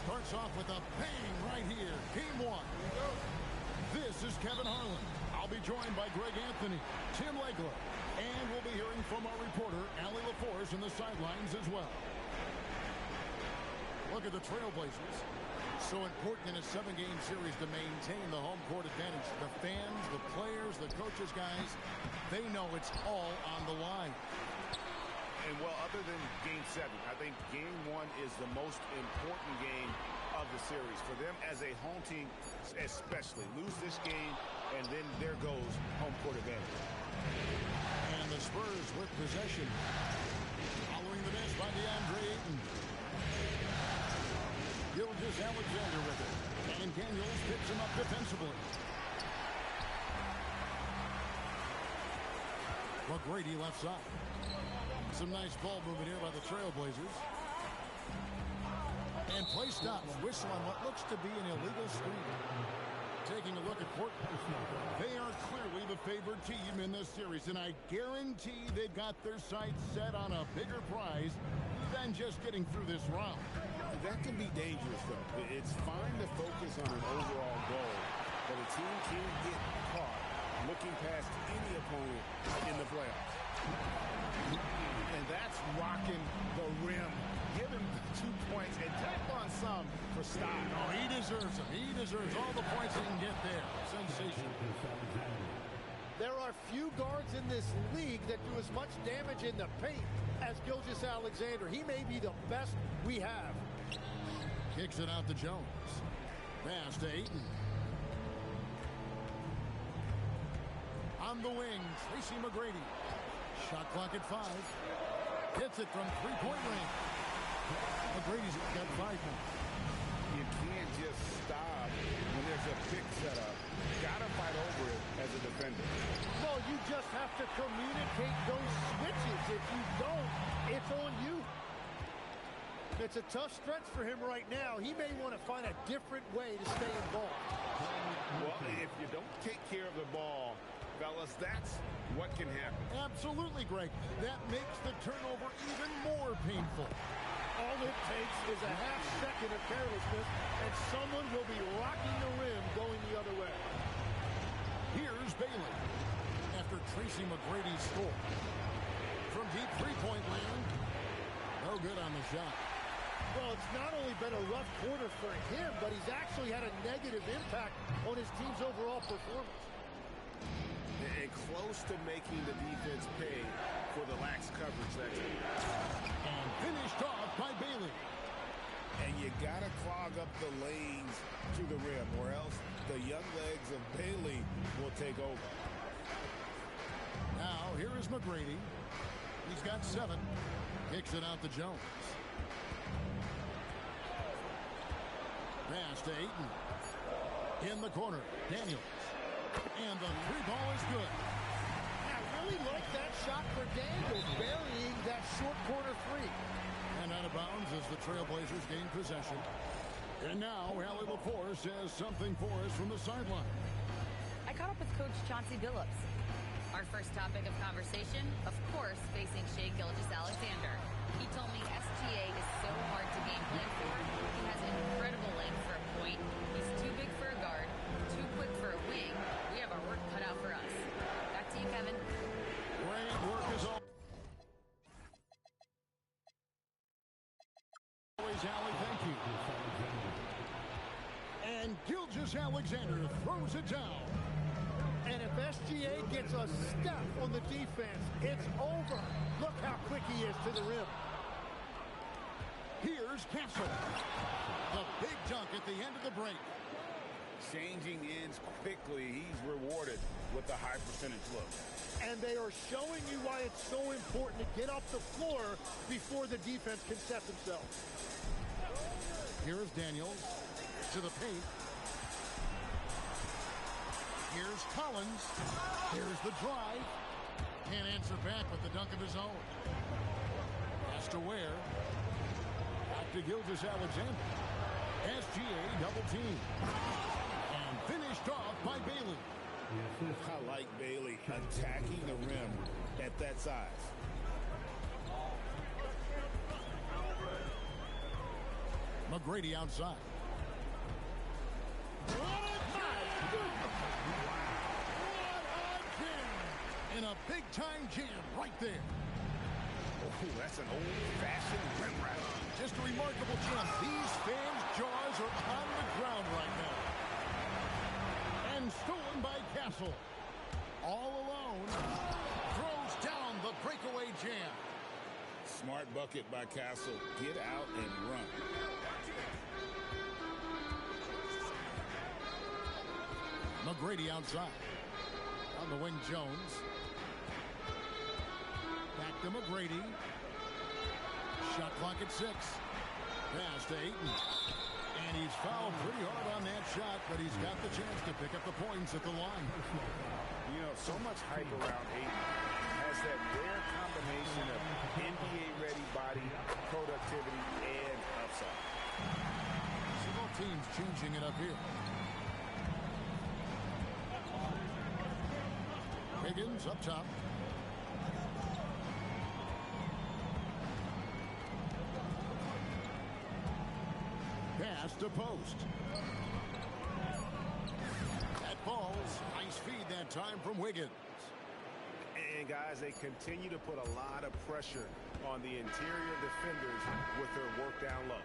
starts off with a bang right here. Game one. This is Kevin Harlan. I'll be joined by Greg Anthony, Tim Legler, and we'll be hearing from our reporter, Allie LaForce, in the sidelines as well. Look at the Trailblazers. So important in a 7-game series to maintain the home court advantage. The fans, the players, the coaches, guys, they know it's all on the line. And, well, other than Game 7, I think Game 1 is the most important game of the series. For them as a home team, especially, lose this game, and then there goes home court advantage. And the Spurs with possession. Following the miss by DeAndre Ayton. Gilgeous-Alexander with it. And Daniels picks him up defensively. McGrady left side. Some nice ball movement here by the Trailblazers. And play stops. Whistle on what looks to be an illegal screen. Taking a look at Portland. They are clearly the favored team in this series, and I guarantee they've got their sights set on a bigger prize than just getting through this round. That can be dangerous, though. It's fine to focus on an overall goal, but a team can get caught looking past any opponent in the playoffs. And that's rocking the rim. Give him 2 points and tap on some for style. Oh, he deserves them. He deserves all the points he can get there. Sensational. There are few guards in this league that do as much damage in the paint as Gilgeous-Alexander. He may be the best we have. Kicks it out to Jones. Pass to Ayton. On the wing, Tracy McGrady. Shot clock at 5. Hits it from three-point range. McGrady's got 5 points. You can't just stop when there's a pick set up. Got to fight over it as a defender. Well, you just have to communicate those switches. If you don't, it's on you. It's a tough stretch for him right now. He may want to find a different way to stay involved. Well, if you don't take care of the ball, fellas, that's what can happen. Absolutely, Greg. That makes the turnover even more painful. All it takes is a half second of carelessness, and someone will be rocking the rim going the other way. Here's Bailey after Tracy McGrady scored. From deep three-point land, no good on the shot. Well, it's not only been a rough quarter for him, but he's actually had a negative impact on his team's overall performance. And close to making the defense pay for the lax coverage that's in. And finished off by Bailey. And you got to clog up the lanes to the rim, or else the young legs of Bailey will take over. Now, here is McGrady. He's got 7. Kicks it out to Jones. Pass to Ayton. In the corner, Daniels. And the 3-ball is good. I really like that shot for Daniels, burying that short corner 3. And out of bounds as the Trailblazers gain possession. And now, Allie LaForce has something for us from the sideline. I caught up with Coach Chauncey Billups. Our first topic of conversation, of course, facing Shai Gilgeous-Alexander. He told me SGA is so hard to game plan for. He has incredible length for a point. He's too big for a guard, too quick for a wing. We have our work cut out for us. Back to you, Kevin. Great work as always, Allie. Thank you. And Gilgeous-Alexander throws it down. And if SGA gets a step on the defense, it's over. Look how quick he is to the rim. Here's Castle. The big dunk at the end of the break. Changing ends quickly. He's rewarded with a high percentage look. And they are showing you why it's so important to get off the floor before the defense can set themselves. Here's Daniels to the paint. Here's Collins. Here's the drive. Can't answer back with the dunk of his own. Has to Ware. Back to Gilgeous-Alexander. SGA double team. And finished off by Bailey. I like Bailey attacking the rim at that size. McGrady outside. In a big-time jam right there. Oh, that's an old-fashioned rim wrap. Just a remarkable jump. These fans' jaws are on the ground right now. And stolen by Castle. All alone. Throws down the breakaway jam. Smart bucket by Castle. Get out and run. McGrady outside. On the wing, Jones. Back to McGrady. Shot clock at 6. Pass to Ayton. And he's fouled pretty hard on that shot, but he's got the chance to pick up the points at the line. You know, so much hype around Ayton. Has that rare combination of NBA-ready body, productivity, and upside. So both teams changing it up here. Higgins up top. Pass to post. That falls. Nice feed that time from Wiggins. And guys, they continue to put a lot of pressure on the interior defenders with their work down low.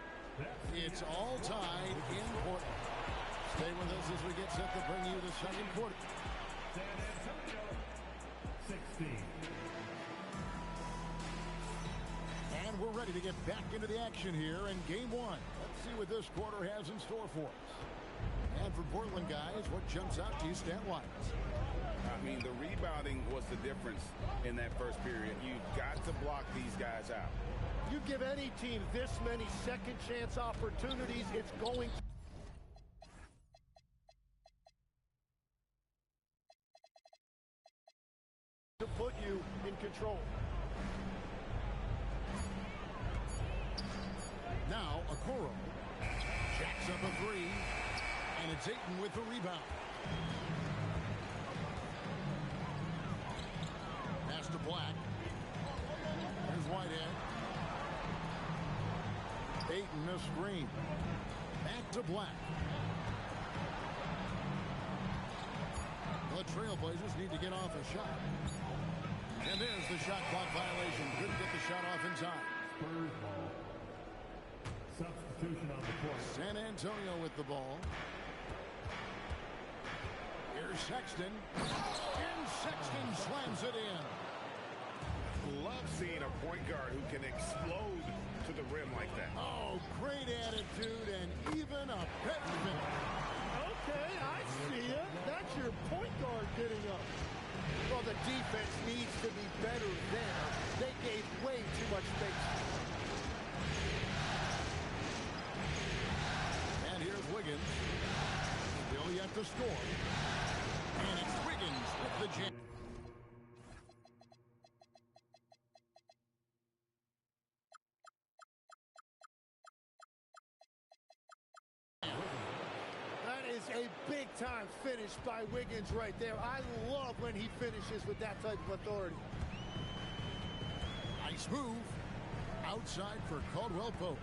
It's all tied in Portland. Stay with us as we get set to bring you the second quarter. San Antonio, 16. And we're ready to get back into the action here in game one. Let's see what this quarter has in store for us. And for Portland, guys, what jumps out to you stat-wise? I mean, the rebounding was the difference in that first period. You've got to block these guys out. You give any team this many second chance opportunities, it's going to put you in control. Now, Okoro jacks up a three, and it's Ayton with the rebound. Pass to Black. Here's Whitehead. Ayton a screen. Back to Black. The Trailblazers need to get off a shot. And there's the shot clock violation. Couldn't get the shot off in time. Spurs ball. Substitution on the court. San Antonio with the ball. Here's Sexton. And Sexton slams it in. Love seeing a point guard who can explode to the rim like that. Oh, great attitude and even a better finish. Okay, I see it. That's your point guard getting up. Well, the defense needs to be better there. They gave way too much space. And here's Wiggins. Still yet to score. And it's Wiggins with the jam. A big-time finish by Wiggins right there. I love when he finishes with that type of authority. Nice move. Outside for Caldwell Pope.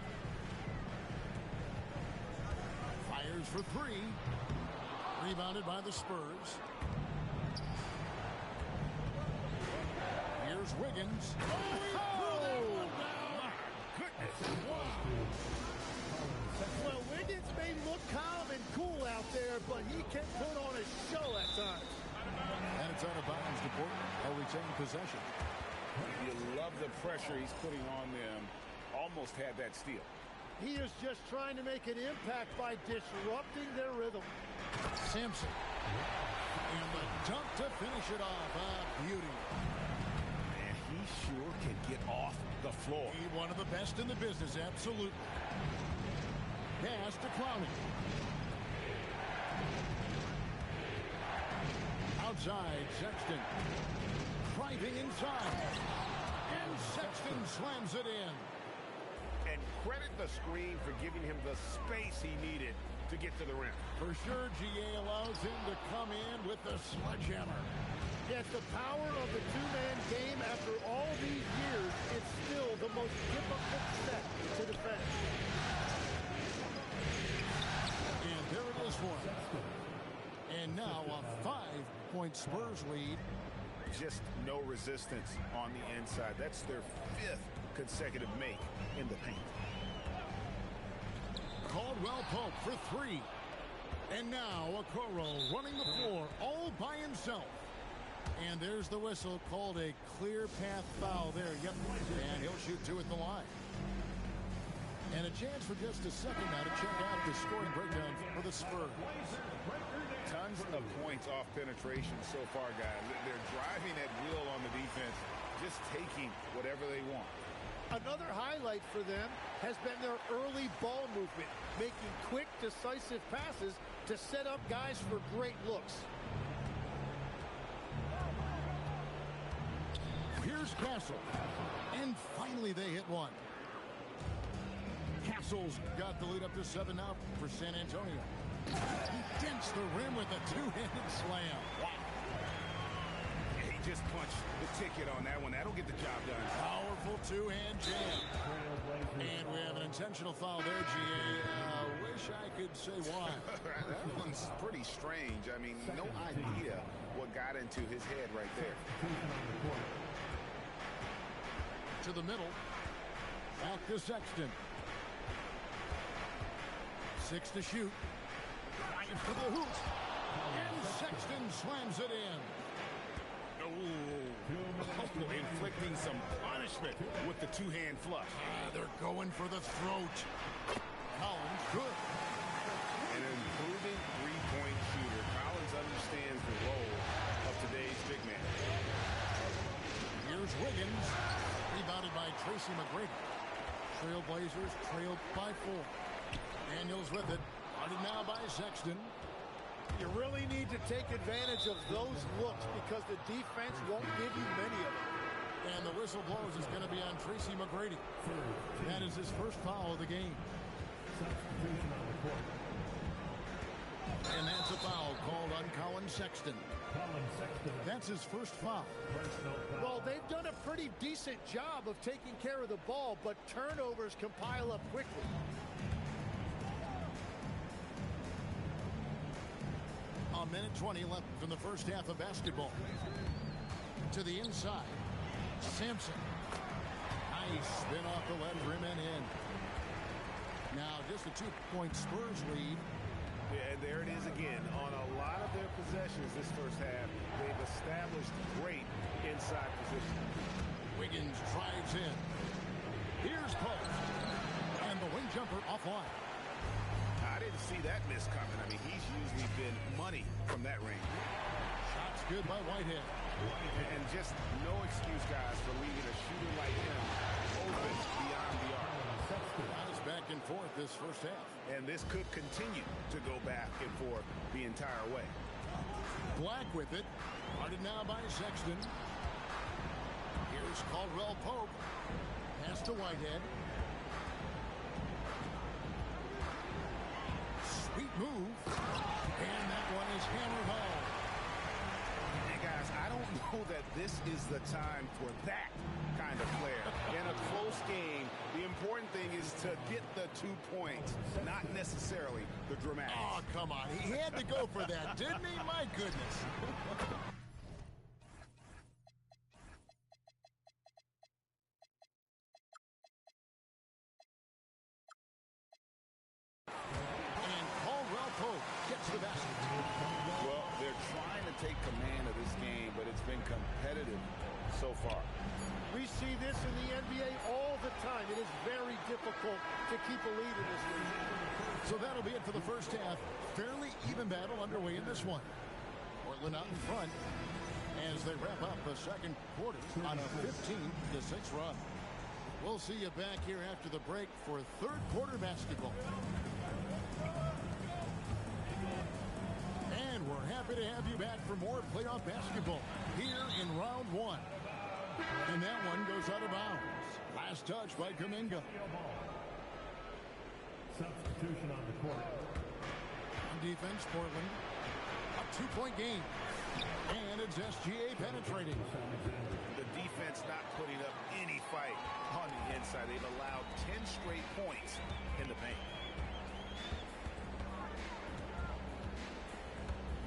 Fires for three. Rebounded by the Spurs. Here's Wiggins. Oh! My goodness. Well, Wiggins may look calm and cool out there, but he can put on a show at times. And it's out of bounds to Portland. They'll retain possession. You love the pressure he's putting on them. Almost had that steal. He is just trying to make an impact by disrupting their rhythm. Sampson. And the dunk to finish it off. Beauty. And he sure can get off the floor. He's one of the best in the business, absolutely. Pass to Clowney. Outside, Sexton. Driving inside. And Sexton slams it in. And credit the screen for giving him the space he needed to get to the rim. For sure, GA allows him to come in with the sledgehammer. Yes, the power of the two-man game after all these years, it's still the most difficult set to defend. And there it is for him. And now a 5-point Spurs lead. Just no resistance on the inside. That's their 5th consecutive make in the paint. Caldwell Pope for 3. And now Okoro running the floor all by himself. And there's the whistle, called a clear path foul there. Yep, and he'll shoot 2 at the line. And a chance for just a second now to check out the scoring breakdown for the Spurs. Tons of points off penetration so far, guys. They're driving at will on the defense, just taking whatever they want. Another highlight for them has been their early ball movement, making quick, decisive passes to set up guys for great looks. Here's Castle. And finally they hit one. Castle's got the lead up to 7 now for San Antonio. He dents the rim with a 2-handed slam. Wow. He just punched the ticket on that one. That'll get the job done. Powerful 2-hand jam. And we have an intentional foul there, GA. Wish I could say why. That one's pretty strange. I mean, no idea what got into his head right there. To the middle. Back to Sexton. 6 to shoot. Drive for the hoop. And Sexton slams it in. Oh, inflicting some punishment with the 2-hand flush. They're going for the throat. Collins good. An improving 3-point shooter. Collins understands the role of today's big man. Here's Wiggins. Rebounded by Tracy McGrady. Trailblazers trailed by 4. Daniels with it. Guarded now by Sexton. You really need to take advantage of those looks because the defense won't give you many of them. And the whistle blows is going to be on Tracy McGrady. That is his first foul of the game. And that's a foul called on Colin Sexton. That's his first foul. Well, they've done a pretty decent job of taking care of the ball, but turnovers can pile up quickly. A minute 20 left from the first half of basketball. To the inside. Sampson. Nice spin off the left rim and in. Now just a 2-point Spurs lead. Yeah, and there it is again. On a lot of their possessions this first half, they've established great inside position. Wiggins drives in. Here's Pope. And the wing jumper offline. I didn't see that miss coming. I mean, he's usually been money from that range. Shots good by Whitehead. And just no excuse, guys, for leaving a shooter like him open beyond the arc. Guys back and forth this first half. And this could continue to go back and forth the entire way. Black with it. Guarded now by Sexton. Here's Caldwell Pope. Pass to Whitehead. Sweet move. And that one is hammered home. And guys, I don't know that this is the time for that kind of flair. In a close game, the important thing is to get the 2 points, not necessarily the dramatics. Oh, come on. He had to go for that, didn't he? My goodness. And Caldwell Pope gets the basket. Well, they're trying to take command of this game, but it's been competitive so far. We see this in the NBA all the time. It is very difficult to keep a lead in this league. So that'll be it for the first half. Fairly even battle underway in this one. Portland out in front as they wrap up the second quarter on a 15-6 run. We'll see you back here after the break for third quarter basketball. And we're happy to have you back for more playoff basketball here in round 1. And that one goes out of bounds. Last touch by Kuminga. Substitution on the court. On defense, Portland. A 2-point game. And it's SGA penetrating. The defense not putting up any fight on the inside. They've allowed 10 straight points in the paint.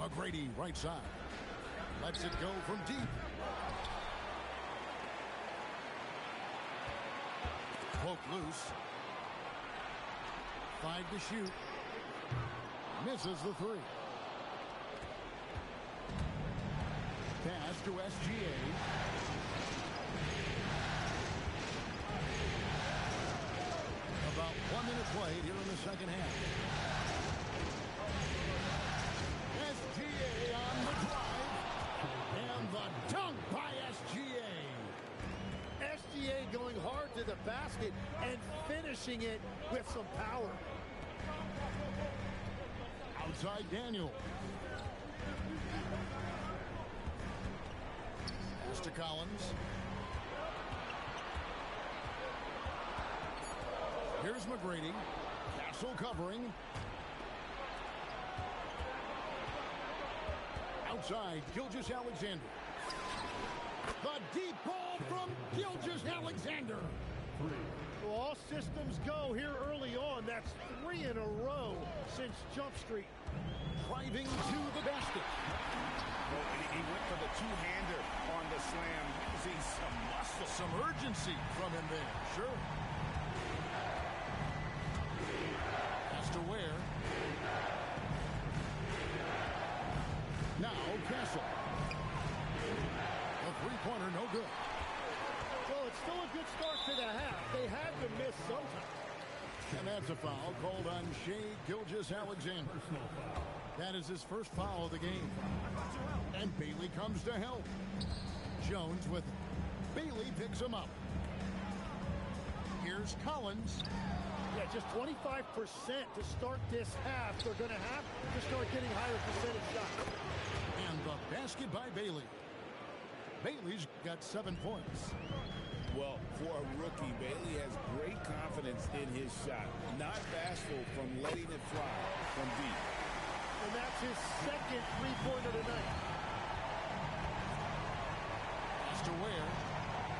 McGrady, right side. Lets it go from deep. Poke loose. 5 to shoot. Misses the 3. Pass to SGA. About 1 minute played here in the second half. SGA on the drive. And the dunk by SGA. SGA going hard to the basket and finishing it with some power. Outside Daniel. Pass to Collins. Here's McGrady. Castle covering. Outside, Gilgeous-Alexander. The deep ball from Gilgeous-Alexander. Well, all systems go here early on. That's 3 in a row since Jump Street. Driving to the basket. Well, he went for the two-hander on the slam, using some muscle. Some urgency from him there. Sure. Has to Ware. Now Castle. A three-pointer, no good. Well, it's still a good start to the half. They had to miss sometime. And that's a foul called on Shai Gilgeous-Alexander. That is his first foul of the game. And Bailey comes to help. Jones with it. Bailey picks him up. Here's Collins. Yeah, just 25% to start this half. They're going to have to start getting higher percentage shots. And the basket by Bailey. Bailey's got 7 points. Well, for a rookie, Bailey has great confidence in his shot. Not bashful from letting it fly from deep. And that's his second three-pointer tonight. Has to Ware.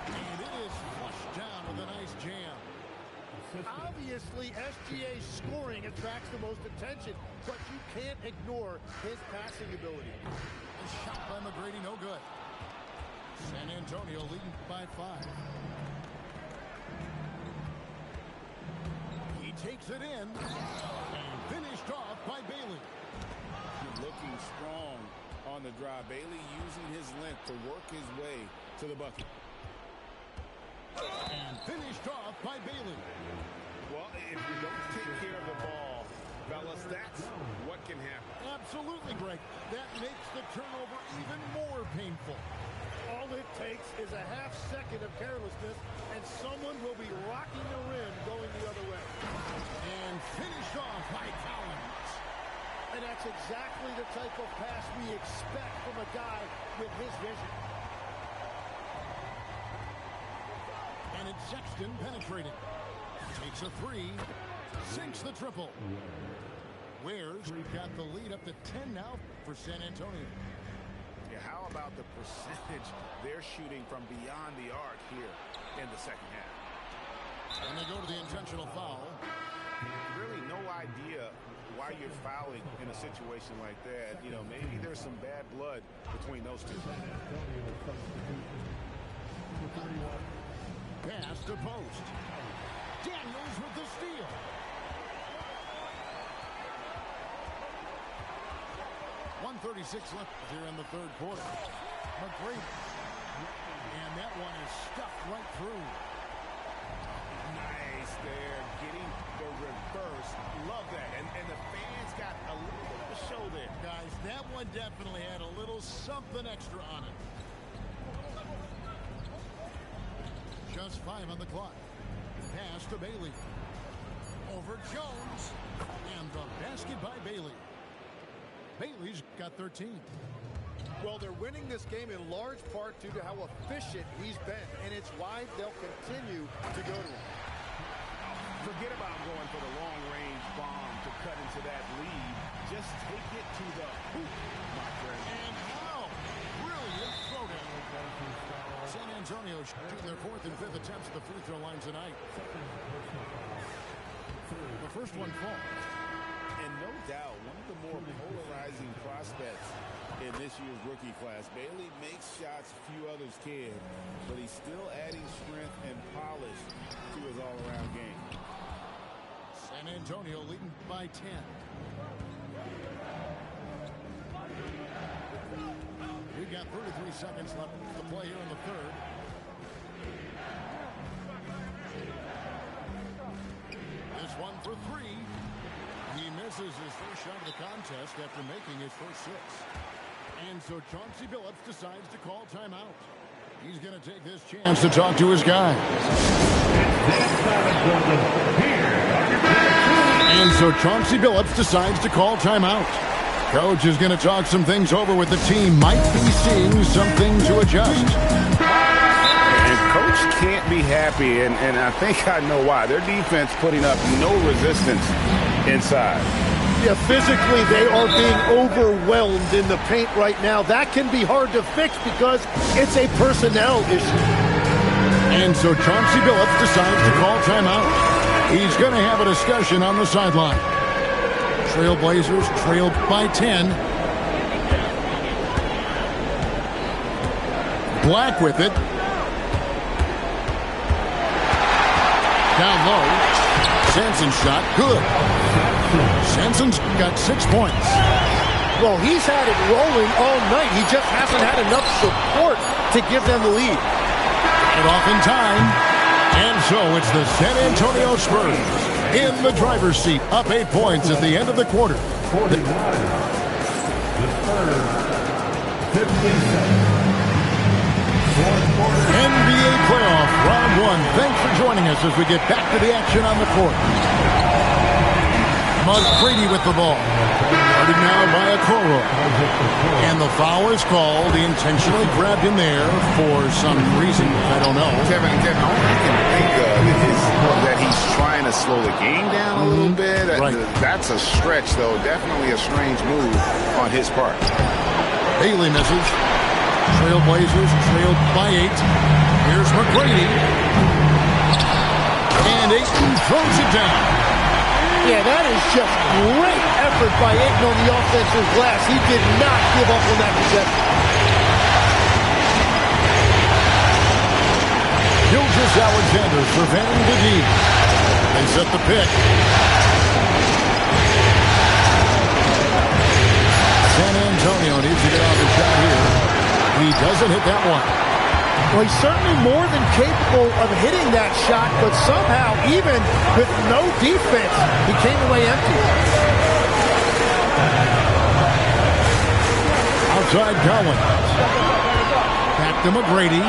And it is flushed down with a nice jam. Obviously, SGA's scoring attracts the most attention, but you can't ignore his passing ability. A shot by McGrady, no good. San Antonio leading by 5. He takes it in and finished off by Bailey. Looking strong on the drive. Bailey using his length to work his way to the bucket. And finished off by Bailey. Well, if you don't take care of the ball, fellas, that's what can happen. Absolutely, Greg. That makes the turnover even more painful. All it takes is a half second of carelessness, and someone will be rocking the rim going the other way. And finished off by Collins. And that's exactly the type of pass we expect from a guy with his vision. And it's Sexton penetrating. Takes a 3. Sinks the triple. Ware's got the lead up to 10 now for San Antonio. Yeah, how about the percentage they're shooting from beyond the arc here in the second half? And they go to the intentional foul. Really no idea why you're fouling in a situation like that. You know, maybe there's some bad blood between those two. Pass to post. Daniels with the steal. .136 left here in the third quarter. McGrady. And that one is stuffed right through. Nice there, getting the reverse. Love that. And the fans got a little bit of a show there. Guys, that one definitely had a little something extra on it. Just 5 on the clock. Pass to Bailey. Over Jones. And the basket by Bailey. Bailey's got 13. Well, they're winning this game in large part due to how efficient he's been, and it's why they'll continue to go to him. Forget about going for the long-range bomb to cut into that lead. Just take it to the hoop, my friend. And how? Brilliant throwdown. San Antonio shooting their 4th and 5th attempts at the free throw line tonight. The first one falls. And no doubt, one of the more polarizing prospects in this year's rookie class. Bailey makes shots few others can, but he's still adding strength and polish to his all-around game. San Antonio leading by 10. We've got 33 seconds left to play here in the third. This one for three. He misses his first shot of the contest after making his first 6. And so Chauncey Billups decides to call timeout. He's going to take this chance to talk to his guys. And so Chauncey Billups decides to call timeout. Coach is going to talk some things over with the team. Might be seeing something to adjust. And Coach can't be happy, and I think I know why. Their defense putting up no resistance inside. Yeah, physically they are being overwhelmed in the paint right now. That can be hard to fix because it's a personnel issue. And so Chauncey Billups decides to call timeout. He's going to have a discussion on the sideline. Trailblazers trailed by 10. Black with it. Down low. Sanson's shot, good. Sanson's got 6 points. Well, he's had it rolling all night. He just hasn't had enough support to give them the lead. And off in time. And so it's the San Antonio Spurs in the driver's seat, up 8 points at the end of the quarter. 41. The Spurs, 57. NBA playoff round 1. Thanks for joining us as we get back to the action on the court. McGrady with the ball. Guarded now by Okoro. And the foul is called. He intentionally grabbed him there for some reason. I don't know. Kevin, all I can think of is that he's trying to slow the game down a little bit. Right. That's a stretch, though. Definitely a strange move on his part. Bailey misses. Trailblazers trailed by 8. Here's McGrady. And Ayton throws it down. Yeah, that is just great effort by Ayton on the offensive glass. He did not give up on that possession. Gilgeous-Alexander surveying the D. They set the pick. San Antonio needs to get off the shot here. He doesn't hit that one. Well, he's certainly more than capable of hitting that shot, but somehow, even with no defense, he came away empty. Outside Collins. Back to McGrady.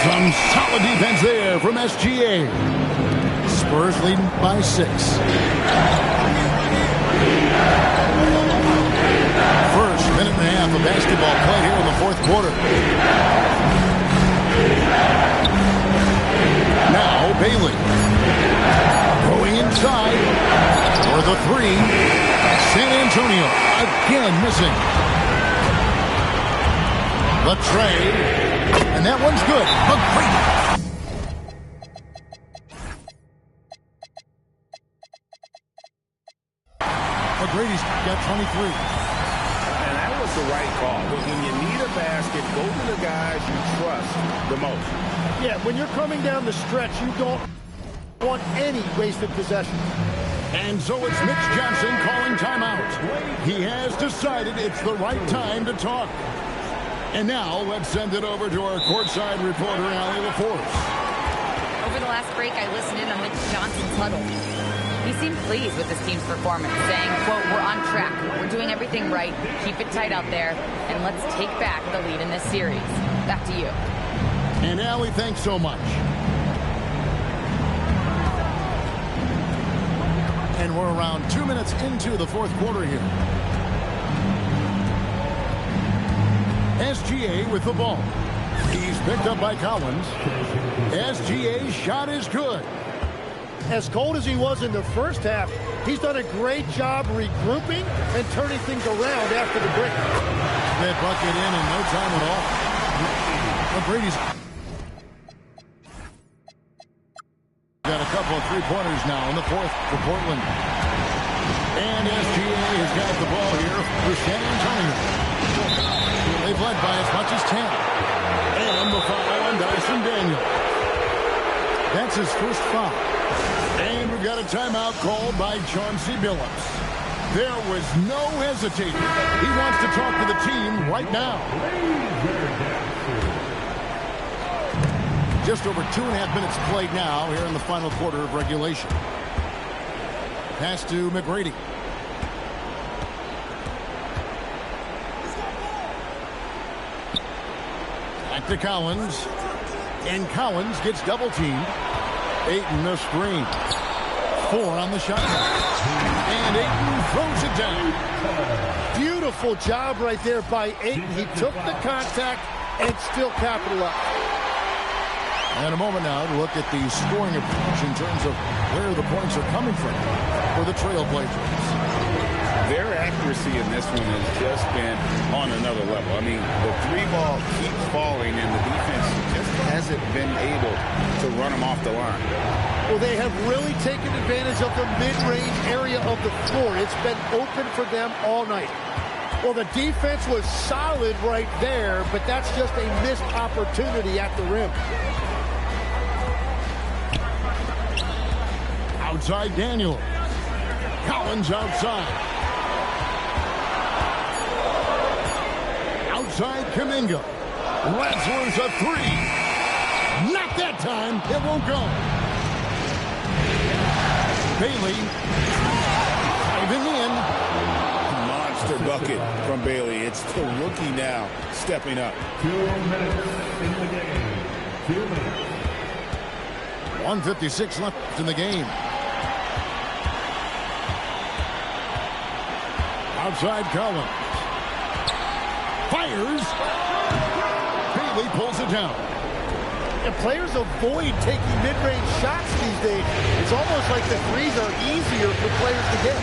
Some solid defense there from SGA. Spurs leading by 6. First minute and a half of basketball played here in the fourth quarter. Now Bailey. Going inside for the 3. San Antonio again missing. The trade. And that one's good. McGrady. McGrady's got 23. And that was the right call. When you need a basket, go to the guys you trust the most. Yeah, when you're coming down the stretch, you don't want any wasted possession. And so it's Mitch Johnson calling timeout. He has decided it's the right time to talk. And now let's send it over to our courtside reporter, Allie LaForce. Over the last break, I listened in on Mitch Johnson's huddle. He seemed pleased with his team's performance, saying, quote, "We're on track. We're doing everything right. Keep it tight out there, and let's take back the lead in this series." Back to you. And Allie, thanks so much. And we're around 2 minutes into the fourth quarter here. SGA with the ball. He's picked up by Collins. SGA's shot is good. As cold as he was in the first half, he's done a great job regrouping and turning things around after the break. That bucket in no time at all. Brady's 3-pointers now in the fourth for Portland. And SGA has got the ball here for San Antonio. They've led by as much as 10. And the foul on Dyson Daniel. That's his first foul. And we've got a timeout called by Chauncey Billups. There was no hesitating. He wants to talk to the team right now. Just over 2.5 minutes played now here in the final quarter of regulation. Pass to McGrady. Back to Collins. And Collins gets double-teamed. Ayton the screen. 4 on the shot clock. And Ayton throws it down. Beautiful job right there by Ayton. He took the contact and still capitalized. And a moment now to look at the scoring approach in terms of where the points are coming from for the Trailblazers. Their accuracy in this one has just been on another level. I mean, the 3-ball keeps falling, and the defense just hasn't been able to run them off the line. Well, they have really taken advantage of the mid-range area of the floor. It's been open for them all night. Well, the defense was solid right there, but that's just a missed opportunity at the rim. Outside Daniel. Collins outside. Outside Kuminga. Wrestlers a 3. Not that time. It won't go. Bailey diving in. Monster bucket from Bailey. It's the rookie now stepping up. 2 minutes in the game. 2 minutes. 1:56 left in the game. Outside Collins. Fires. Bailey pulls it down. And players avoid taking mid-range shots these days. It's almost like the threes are easier for players to get.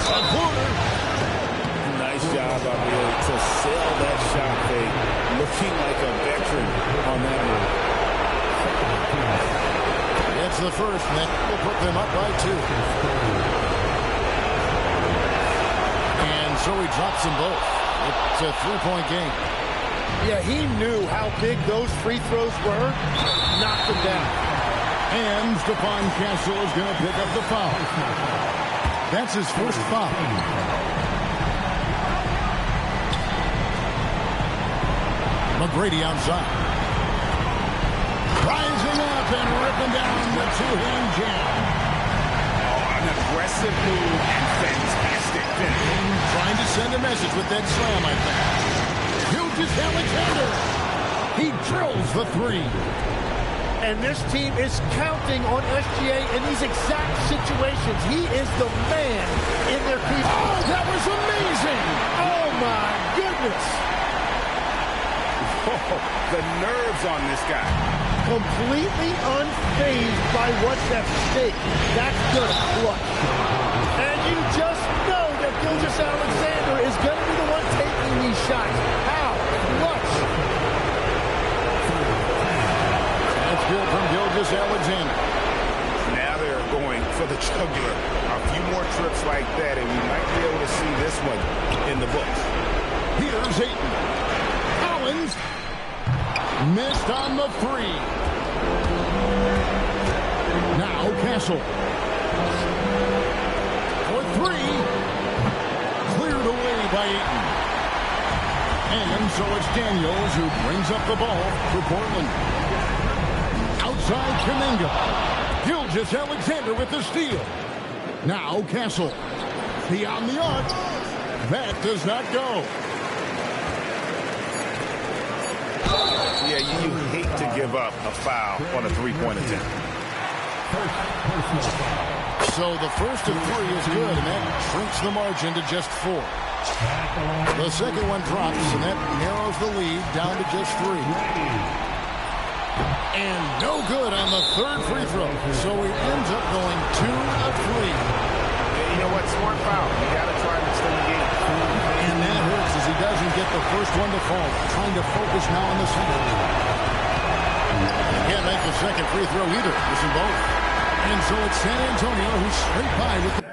A corner. Nice job by Bailey to sell that shot fake. Looking like a veteran on that move. It's the first, and that will put them up by 2. And so he drops them both. It's a 3-point game. Yeah, he knew how big those free throws were. Knocked them down. And Stephon Castle is going to pick up the foul. That's his first foul. McGrady outside. Rising up and ripping down the 2-hand jam. Oh, an aggressive move and fantastic finish. Trying to send a message with that slam, I think. Gilgeous-Alexander. He drills the 3. And this team is counting on SGA in these exact situations. He is the man in their crease. Oh, that was amazing. Oh, my goodness. Oh, the nerves on this guy. Completely unfazed by what's at stake. That's good clutch. And you just know that Gilgeous-Alexander is going to be the one taking these shots. How? Clutch. That's good from Gilgeous-Alexander. Now they're going for the jugular. A few more trips like that, and we might be able to see this one in the books. Here's Ayton. Collins missed on the 3. Now Castle. For 3. Cleared away by Ayton. And so it's Daniels who brings up the ball for Portland. Outside Kuminga. Gilgeous-Alexander with the steal. Now Castle. Beyond the arc. That does not go. Yeah, you hate to give up a foul on a 3-point attempt. So the first of 3 is good, and that shrinks the margin to just 4. The second one drops, and that narrows the lead down to just 3. And no good on the third free throw. So he ends up going 2 of 3. Yeah, you know what? Smart foul. You got to try and extend the game. And that hurts as he doesn't get the first one to fall. Trying to focus now on the second. Can't make the second free throw either. Missing both. And so it's San Antonio who's straight by with the...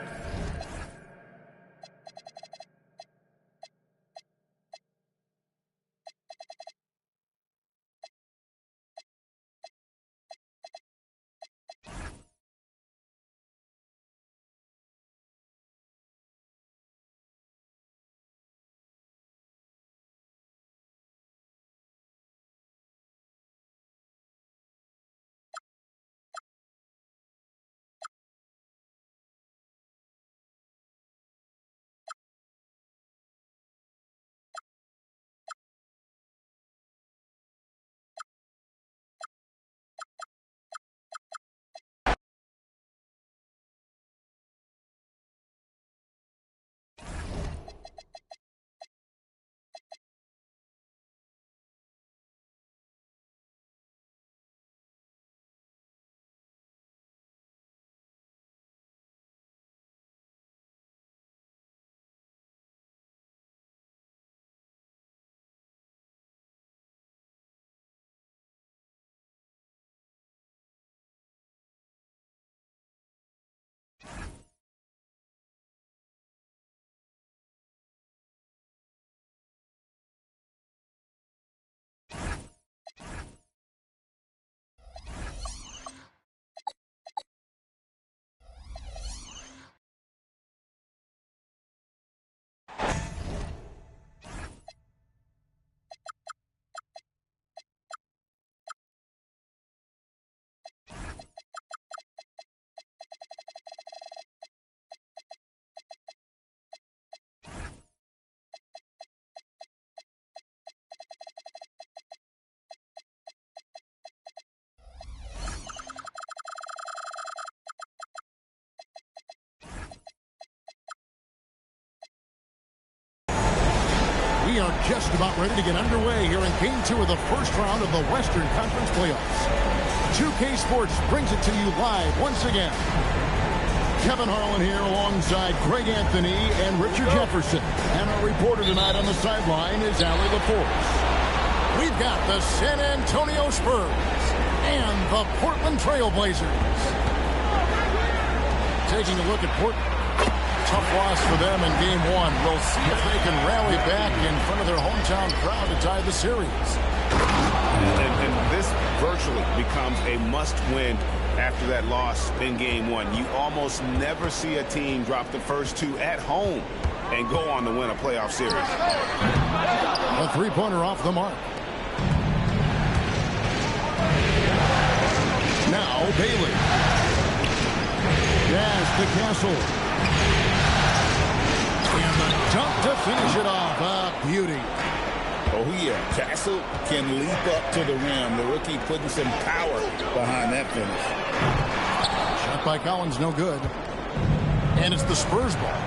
We are just about ready to get underway here in Game 2 of the first round of the Western Conference Playoffs. 2K Sports brings it to you live once again. Kevin Harlan here alongside Greg Anthony and Richard Jefferson. And our reporter tonight on the sideline is Allie LaForce. We've got the San Antonio Spurs and the Portland Trail Blazers. Taking a look at Portland. Tough loss for them in Game 1. We'll see if they can rally back in front of their hometown crowd to tie the series. And this virtually becomes a must-win after that loss in Game 1. You almost never see a team drop the first two at home and go on to win a playoff series. A three-pointer off the mark. Now Bailey. Yes, the Castle. And the dunk to finish it off. A beauty. Oh, yeah. Castle can leap up to the rim. The rookie putting some power behind that finish. Shot by Collins, no good. And it's the Spurs ball.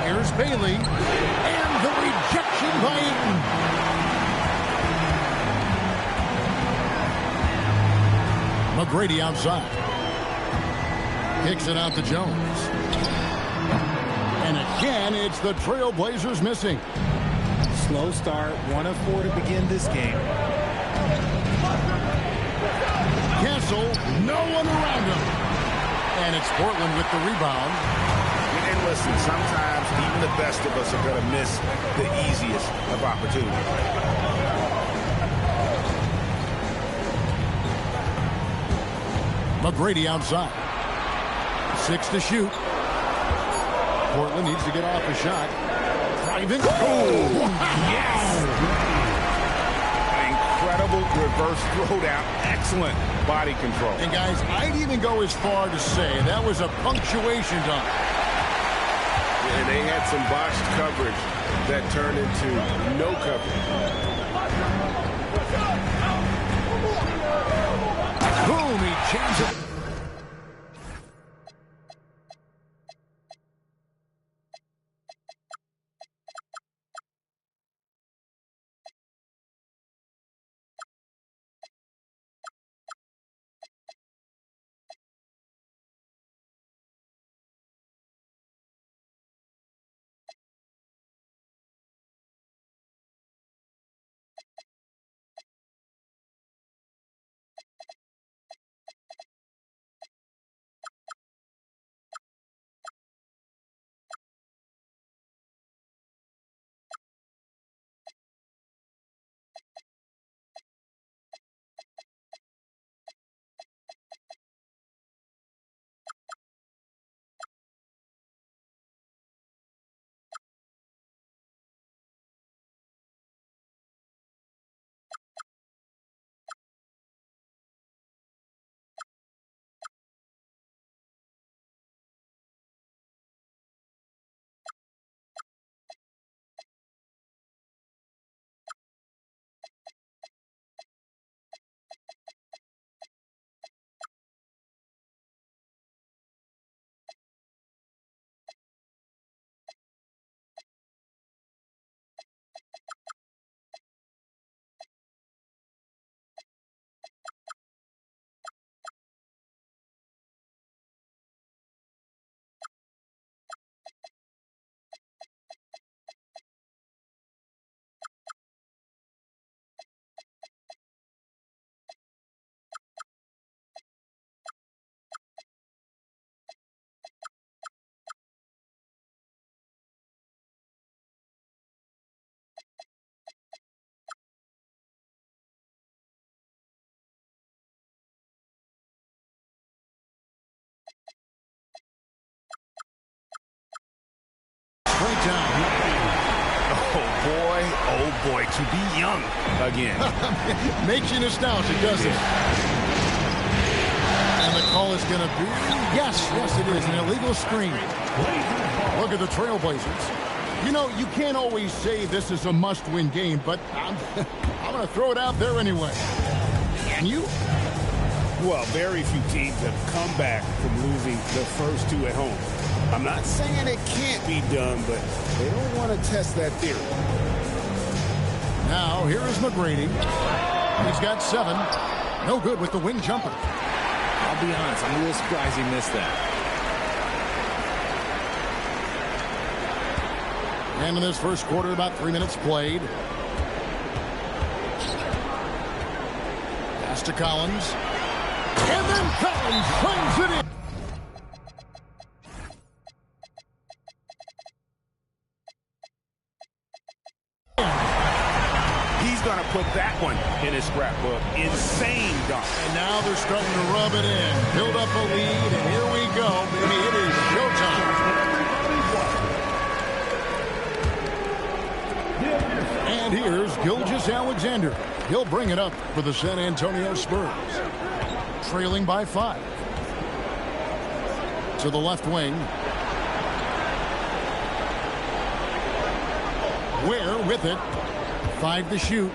Here's Bailey. And the rejection by Eaton. McGrady outside. Kicks it out to Jones. And again, it's the Trailblazers missing. Slow start, 1 of 4 to begin this game. Castle, no one around him. And it's Portland with the rebound. And listen, sometimes even the best of us are going to miss the easiest of opportunities. McGrady outside. 6 to shoot. Portland needs to get off a shot. Driving. Oh, Yes! An incredible reverse throwdown. Excellent body control. And guys, I'd even go as far to say that was a punctuation dunk. And they had some botched coverage that turned into no coverage. Boom, he changes it. boy, to be young again. Makes you nostalgic, doesn't it? And the call is going to be, yes, it is, an illegal screen. Look at the Trailblazers. You know, you can't always say this is a must-win game, but I'm going to throw it out there anyway. Can you? Well, very few teams have come back from losing the first two at home. I'm not saying it can't be done, but they don't want to test that theory. Now, here is McGrady. He's got 7. No good with the wing jumper. I'll be honest, I'm a little surprised he missed that. And in this first quarter, about 3 minutes played. Pass to Collins. And then Collins slings it in. He's going to put that one in his scrapbook. Insane dunk. And now they're starting to rub it in. Build up a lead, and here we go, baby. It is showtime. And here's Gilgeous-Alexander. He'll bring it up for the San Antonio Spurs. Trailing by 5. To the left wing. Ware with it. 5 to shoot.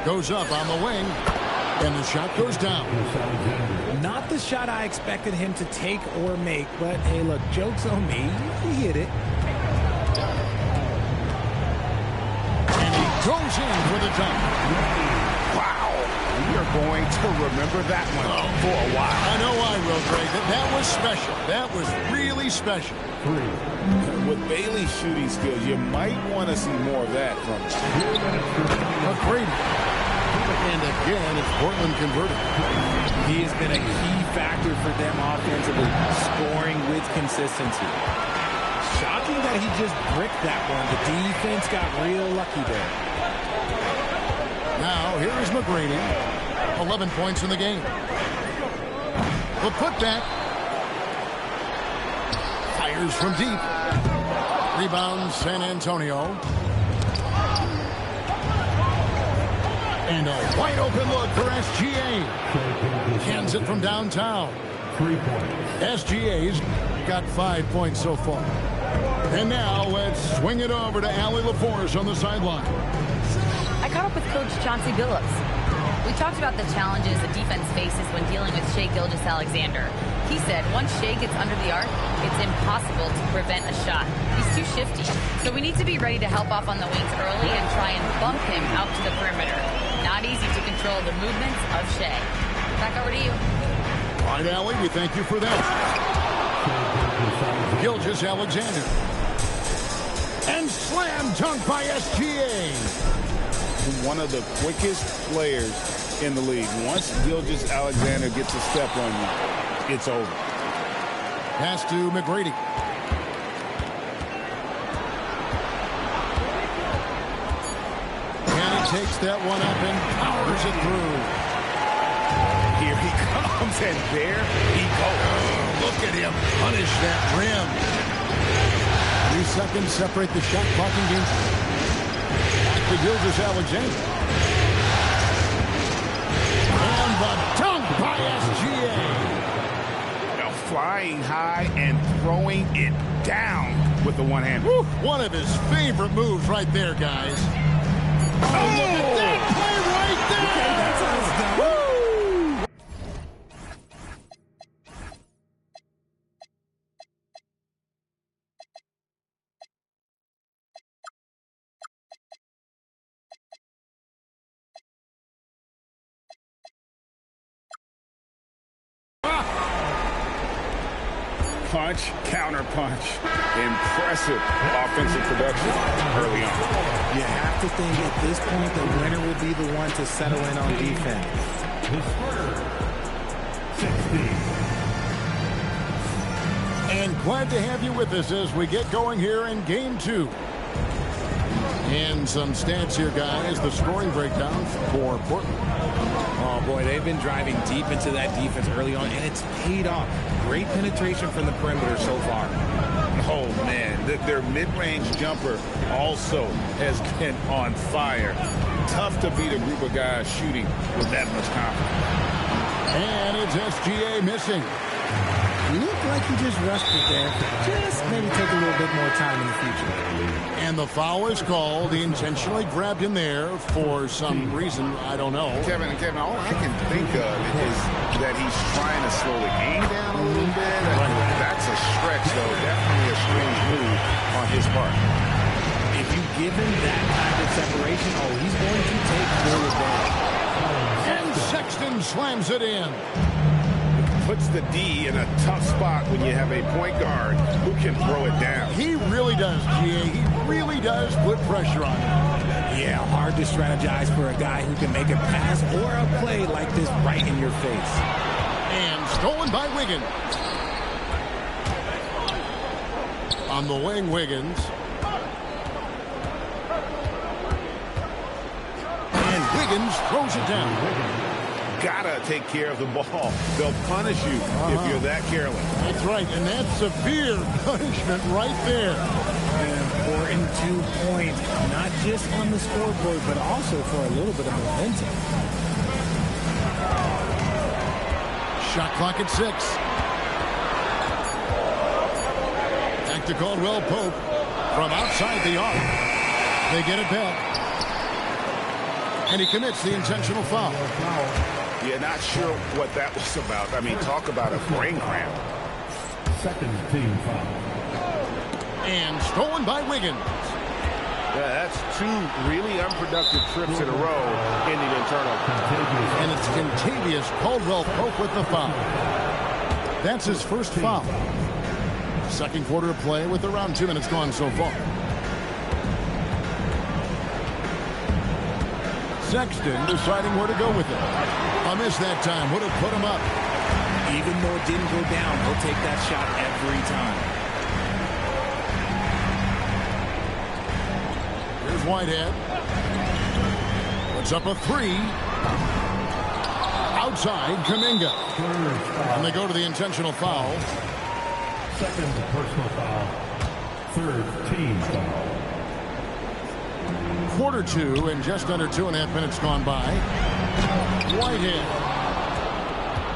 Goes up on the wing. And the shot goes down. Not the shot I expected him to take or make, but hey, look, joke's on me. He hit it. And he goes in for the dunk. Wow. We are going to remember that one for a while. I know I will, Greg. That was special. That was really special. With Bailey's shooting skills, you might want to see more of that from McGrady. And again, it's Portland converted. He has been a key factor for them offensively, scoring with consistency. Shocking that he just bricked that one. The defense got real lucky there. Now, here is McGrady. 11 points in the game. The putback. Fires from deep. Rebound, San Antonio. And a wide open look for SGA. Hands it from downtown. 3 points. SGA's got 5 points so far. And now let's swing it over to Allie LaForce on the sideline. I caught up with Coach Chauncey Billups. We talked about the challenges the defense faces when dealing with Shai Gilgeous-Alexander. He said once Shai gets under the arc, it's impossible to prevent a shot. He's too shifty. So we need to be ready to help off on the wings early and try and bump him out to the perimeter. Not easy to control the movements of Shai. Back over to you. All right, Allie, we thank you for that. Gilgeous-Alexander. And slam dunk by SGA. one of the quickest players in the league. Once Gilgeous-Alexander gets a step on you, it's over. Pass to McGrady. And he takes that one up and powers it through. Here he comes, and there he goes. Look at him punish that rim. 3 seconds separate the shot clock and game. Back to Gilgeous-Alexander. And the dunk by SGA. Now flying high and throwing it down with the one-hander. One of his favorite moves right there, guys. Oh, look at that play right there. Okay, that's how it's done. Woo! Punch, counter punch. Impressive offensive production early on. You have to think at this point the winner will be the one to settle in on defense. The Spurs, 60. And glad to have you with us as we get going here in Game 2. And some stats here, guys. The scoring breakdown for Portland. Oh, boy, they've been driving deep into that defense early on, and it's paid off. Great penetration from the perimeter so far. Oh, man, their mid-range jumper also has been on fire. Tough to beat a group of guys shooting with that much confidence. And it's SGA missing. You look like you just rushed it there. Just maybe take a little bit more time in the future. And the foul is called. He intentionally grabbed him there for some reason. I don't know. Kevin, all I can think of is that he's trying to slow the game down a little bit. That's a stretch, though. Definitely a strange move on his part. If you give him that kind of separation, he's going to take full advantage. And Sexton slams it in. Puts the D in a tough spot when you have a point guard who can throw it down. He really does, GA. He really does put pressure on him. Yeah, hard to strategize for a guy who can make a pass or a play like this right in your face. And stolen by Wiggins. On the wing, Wiggins. And Wiggins throws it down. Gotta take care of the ball. They'll punish you if you're that careless. That's right, and that's severe punishment right there. An important 2 points, not just on the scoreboard, but also for a little bit of momentum. Shot clock at 6. Back to Caldwell Pope from outside the arc. They get it back. And he commits the intentional foul. Yeah, not sure what that was about. I mean, talk about a brain cramp. Second team foul. And stolen by Wiggins. Yeah, that's 2 really unproductive trips in a row ending in turnover. And it's Contavious Caldwell Pope with the foul. That's his first foul. Second quarter of play with around 2 minutes gone so far. Sexton deciding where to go with it. A miss that time would have put him up. Even though it didn't go down, he'll take that shot every time. Here's Whitehead. Puts up a 3. Outside, Kuminga. And they go to the intentional foul. Second personal foul. Third team foul. Quarter 2 and just under 2.5 minutes gone by. Whitehead.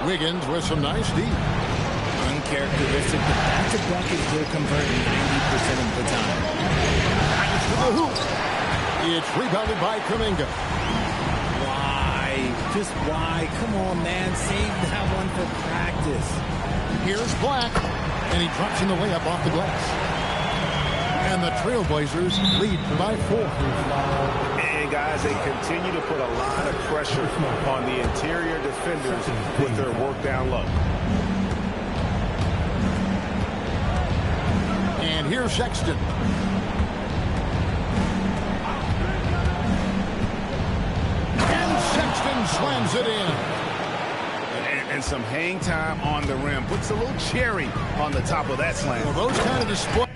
Wiggins with some nice D. Uncharacteristic, but that's a bucket he'll convert 90% of the time. Nice to the hoop. It's rebounded by Kuminga. Why? Just why? Come on, man. Save that one for practice. Here's Black. And he drops in the layup off the glass. And the Trailblazers lead by 4. And guys, they continue to put a lot of pressure on the interior defenders with their work down low. And here's Sexton. And Sexton slams it in. And some hang time on the rim. Puts a little cherry on the top of that slam. Well, those kind of displays.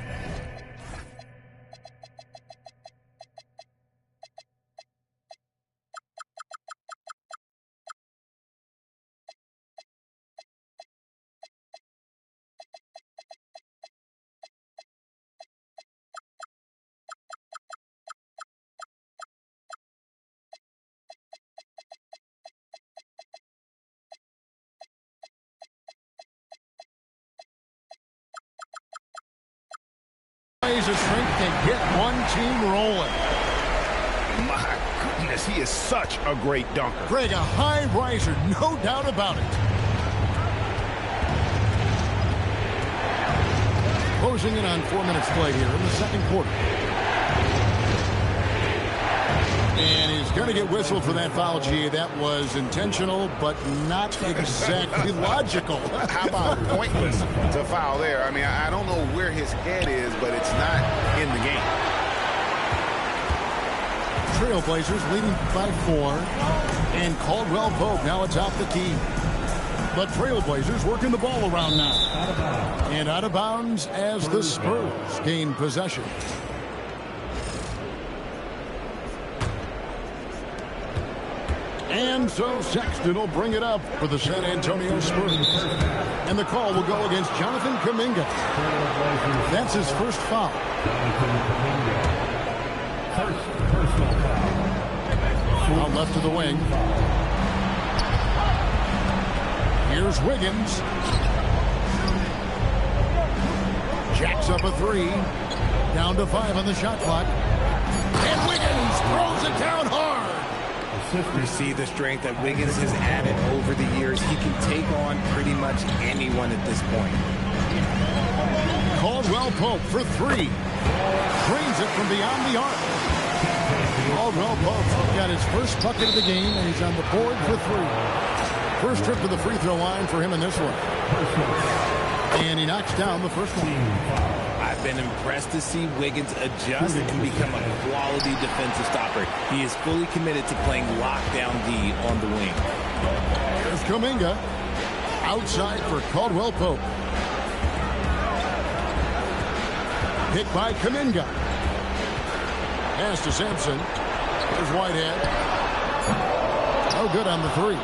Of strength can get one team rolling. My goodness, he is such a great dunker. Greg, a high riser, no doubt about it. Closing in on 4 minutes play here in the second quarter. And he's going to get whistled for that foul, G. That was intentional, but not exactly logical. How about pointless to foul there? I mean, I don't know where his head is, but it's not in the game. Trailblazers leading by 4. And Caldwell Pope now atop the key. The Trailblazers working the ball around now. And out of bounds as the Spurs gain possession. And so Sexton will bring it up for the San Antonio Spurs. And the call will go against Jonathan Kuminga. That's his first foul. First personal foul. Out left to the wing. Here's Wiggins. Jacks up a three. Down to 5 on the shot clock. And Wiggins throws it down hard. You see the strength that Wiggins has added over the years. He can take on pretty much anyone at this point. Caldwell Pope for 3. Drains it from beyond the arc. Caldwell Pope got his first bucket of the game, and he's on the board for 3. First trip to the free throw line for him in this one. And he knocks down the first one. I've been impressed to see Wiggins adjust and become a quality defensive stopper. He is fully committed to playing lockdown D on the wing. Here's Kuminga. Outside for Caldwell Pope. Hit by Kuminga. Pass to Sampson. Here's Whitehead. No good on the 3.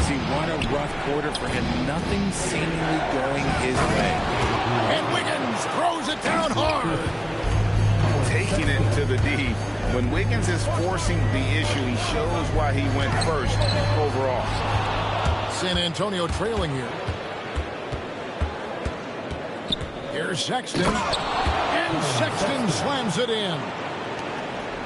See, what a rough quarter for him. Nothing seemingly going his way. And Wiggins throws it down hard. Taking it to the D. When Wiggins is forcing the issue, he shows why he went first overall. San Antonio trailing here. Here's Sexton. And Sexton slams it in.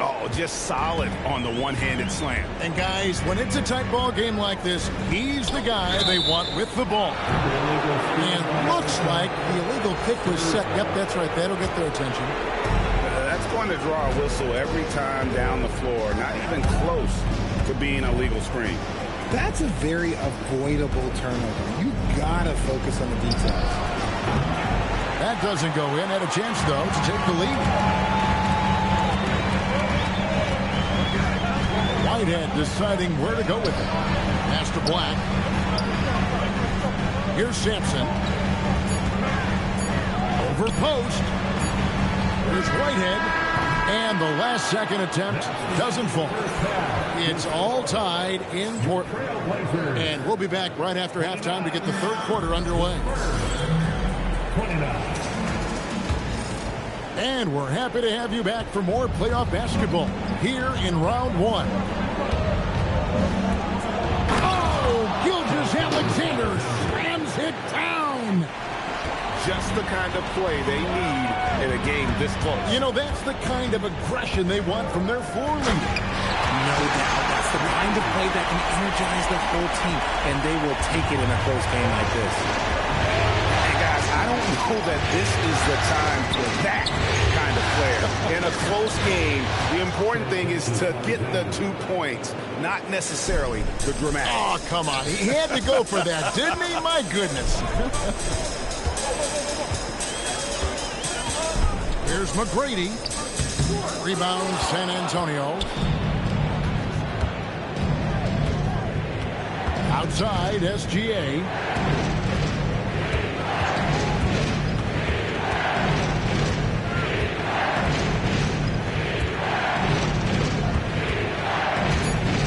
Oh, just solid on the one-handed slam. And guys, when it's a tight ball game like this, he's the guy they want with the ball. And looks like the illegal kick was set. Yep, that's right. That'll get their attention. That's going to draw a whistle every time down the floor. Not even close to being a legal screen. That's a very avoidable turnover. You gotta focus on the details. That doesn't go in. Had a chance, though, to take the lead. Whitehead deciding where to go with it. Pass to Black. Here's Sampson. Over post. Here's Whitehead. And the last second attempt doesn't fall. It's all tied in Portland. And we'll be back right after halftime to get the third quarter underway. And we're happy to have you back for more playoff basketball here in round 1. Oh, Gilgeous-Alexander slams it down. Just the kind of play they need in a game this close. You know, that's the kind of aggression they want from their floor leader. No doubt. That's the kind of play that can energize the whole team, and they will take it in a close game like this. Hey, guys, I don't know that this is the time for that kind of player. In a close game, the important thing is to get the 2 points, not necessarily the dramatic. Oh, come on. He had to go for that, didn't he? My goodness. Here's McGrady. Rebound San Antonio. Outside SGA.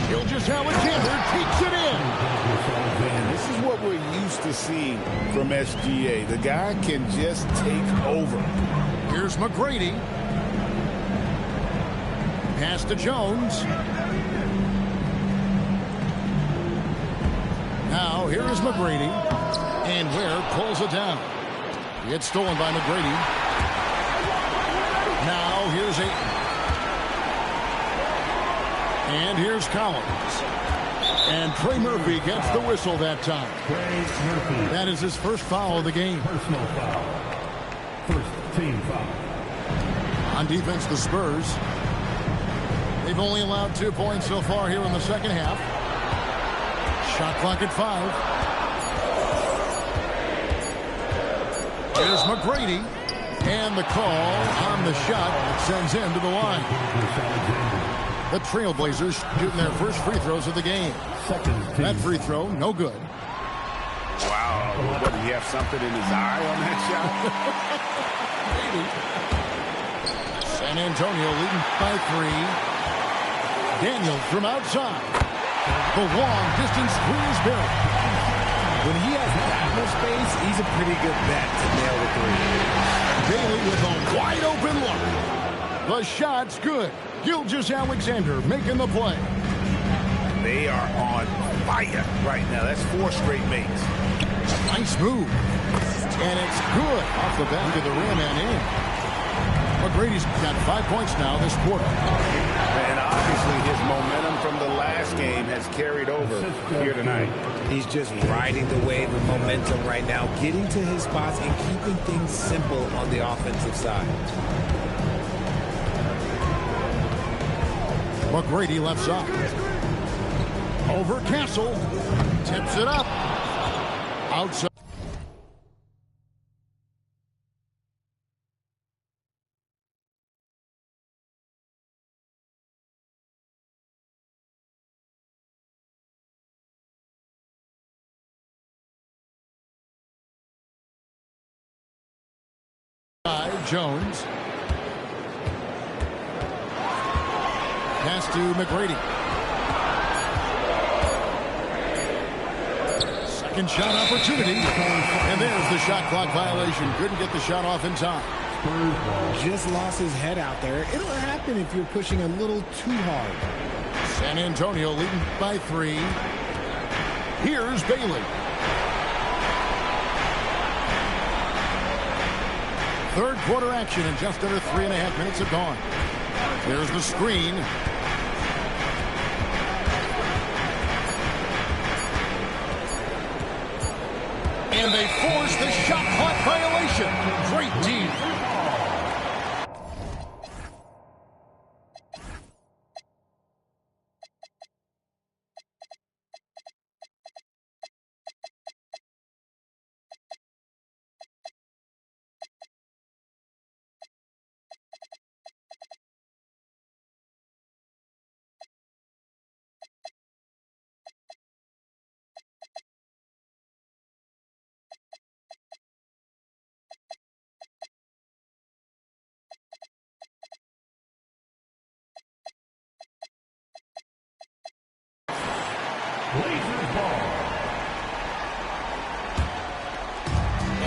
Gilgeous-Alexander takes it in. Man, this is what we're used to seeing from SGA. The guy can just take over. Here's McGrady. Pass to Jones. Now, here is McGrady. And Ware pulls it down. It's stolen by McGrady. Now, here's Ayton. And here's Collins. And Trey Murphy gets the whistle that time. That is his first foul of the game. Personal foul. First team foul. On defense, the Spurs. They've only allowed 2 points so far here in the second half. Shot clock at 5. Here's McGrady. And the call on the shot sends him to the line. The Trailblazers shooting their first free throws of the game. That free throw, no good. Wow. What, did he have something in his eye on that Maybe. San Antonio leading by 3. Daniels from outside. The long-distance screen is built. When he has that much space, he's a pretty good bet to nail the three. Bailey with a wide-open look. The shot's good. Gilgeous-Alexander making the play. They are on fire right now. That's 4 straight makes. Nice move. And it's good off the back of the rim and in. McGrady's got 5 points now this quarter. And obviously his momentum from the last game has carried over here tonight. He's just riding the wave of momentum right now, getting to his spots and keeping things simple on the offensive side. McGrady left side. Over Castle. Tips it up. Outside. Jones. Pass to McGrady. Second shot opportunity. And there's the shot clock violation. Couldn't get the shot off in time. Just lost his head out there. It'll happen if you're pushing a little too hard. San Antonio leading by 3. Here's Bailey. Third quarter action and just under 3.5 minutes have gone. There's the screen. And they force the shot clock violation. Great team.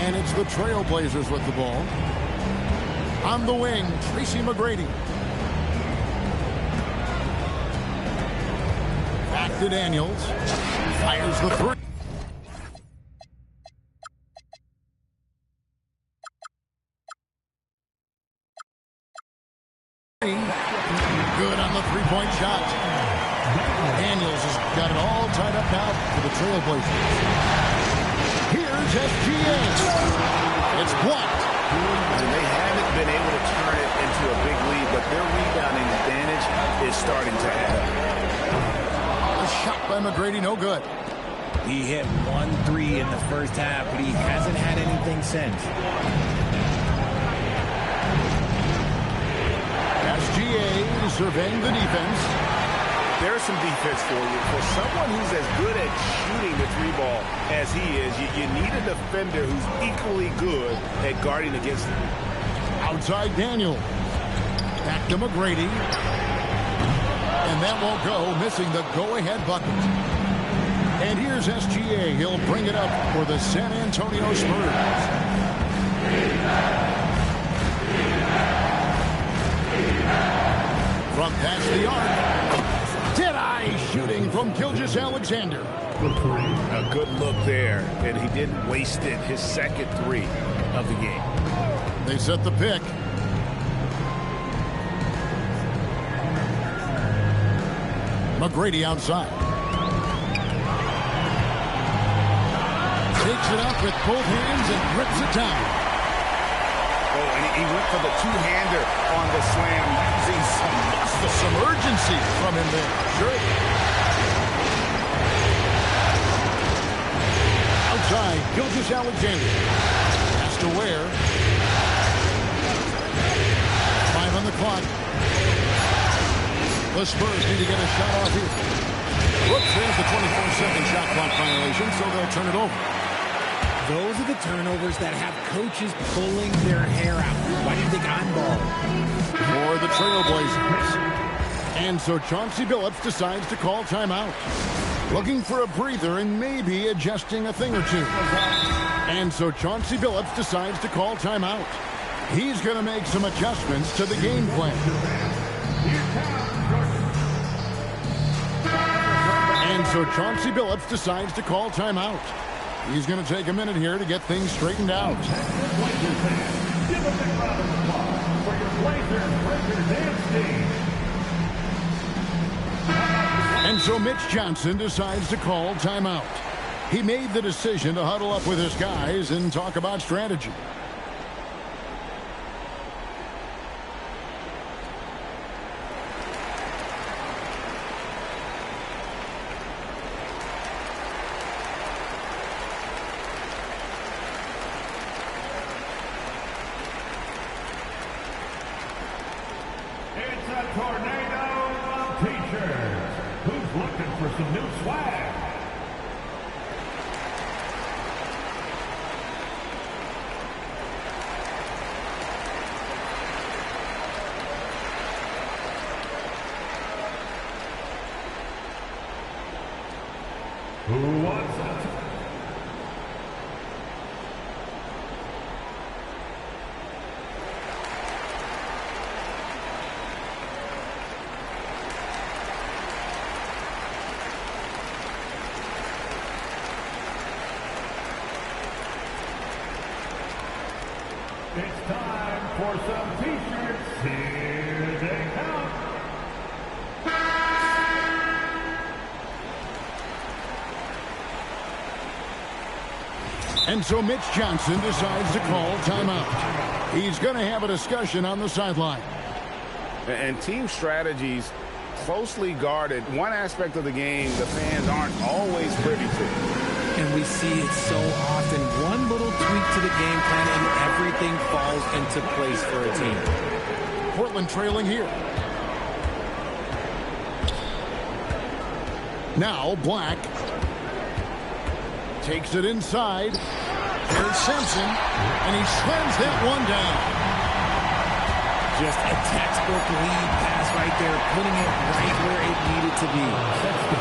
And it's the Trailblazers with the ball. On the wing, Tracy McGrady. Back to Daniels. Fires the 3. Good on the three-point shot. Daniels has got it all tied up now for the Trailblazers. Here's SGA. It's blocked. And they haven't been able to turn it into a big lead, but their rebounding advantage is starting to add up. A shot by McGrady, no good. He hit 1 3 in the first half, but he hasn't had anything since. SGA surveying the defense. There's some defense for you. For someone who's as good at shooting the 3-ball as he is, you need a defender who's equally good at guarding against him. Outside Daniel. Back to McGrady. And that won't go, missing the go-ahead bucket. And here's SGA. He'll bring it up for the San Antonio Spurs. From past the arc. Dead-eye shooting from Gilgeous-Alexander. A good look there, and he didn't waste it. His second 3 of the game. They set the pick. McGrady outside. Takes it up with both hands and grips it down. Oh, and he went for the two-hander on the slam, using Some urgency from him there. Sure. Outside, Gilgeous-Alexander. Has to Ware. 5 on the clock. The Spurs need to get a shot off here. Whoops, there's the 24-second shot clock violation, so they'll turn it over. Those are the turnovers that have coaches pulling their hair out. Why do you think I'm balling? For the Trailblazers. And so Chauncey Billups decides to call timeout. Looking for a breather and maybe adjusting a thing or two. And so Chauncey Billups decides to call timeout. He's going to make some adjustments to the game plan. And so Chauncey Billups decides to call timeout. He's going to take a minute here to get things straightened out. Give a big round of applause for your Blazers dance team. And so Mitch Johnson decides to call timeout. He made the decision to huddle up with his guys and talk about strategy. It's a tornado of t-shirts. Who's looking for some new swag? Who wants it? It's time for some t-shirts. Here they come. And so Mitch Johnson decides to call timeout. He's going to have a discussion on the sideline. And team strategies closely guarded. One aspect of the game the fans aren't always privy to. And we see it so often. One little tweak to the game plan and everything falls into place for a team. Portland trailing here. Now Black takes it inside. Here's Simpson, and he slams that one down. Just a textbook lead pass right there, putting it right where it needed to be.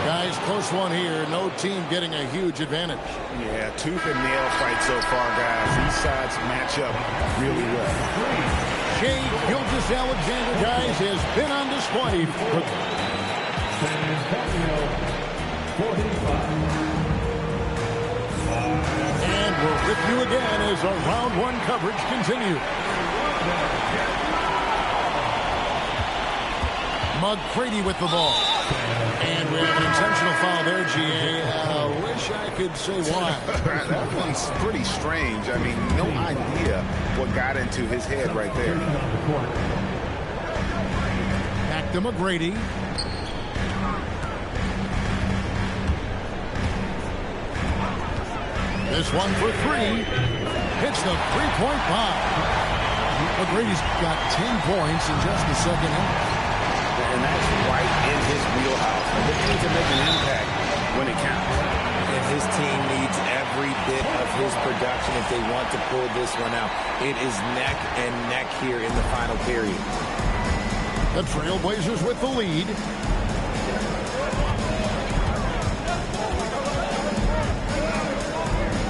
Guys, close one here. No team getting a huge advantage. Yeah, tooth and nail fight so far, guys. These sides match up really well. Shea Gilgeous-Alexander, guys, has been on display. San Antonio, 45. And we're with you again as our round one coverage continues. McCready with the ball. And we have an intentional foul there, G.A. Wish I could say why. That one's pretty strange. I mean, no idea what got into his head right there. Back to McGrady. This one for three. Hits the three-point bomb. McGrady's got 10 points in just the second half. And that's right in his wheelhouse. They need to make an impact when it counts. And his team needs every bit of his production if they want to pull this one out. It is neck and neck here in the final period. The Trailblazers with the lead.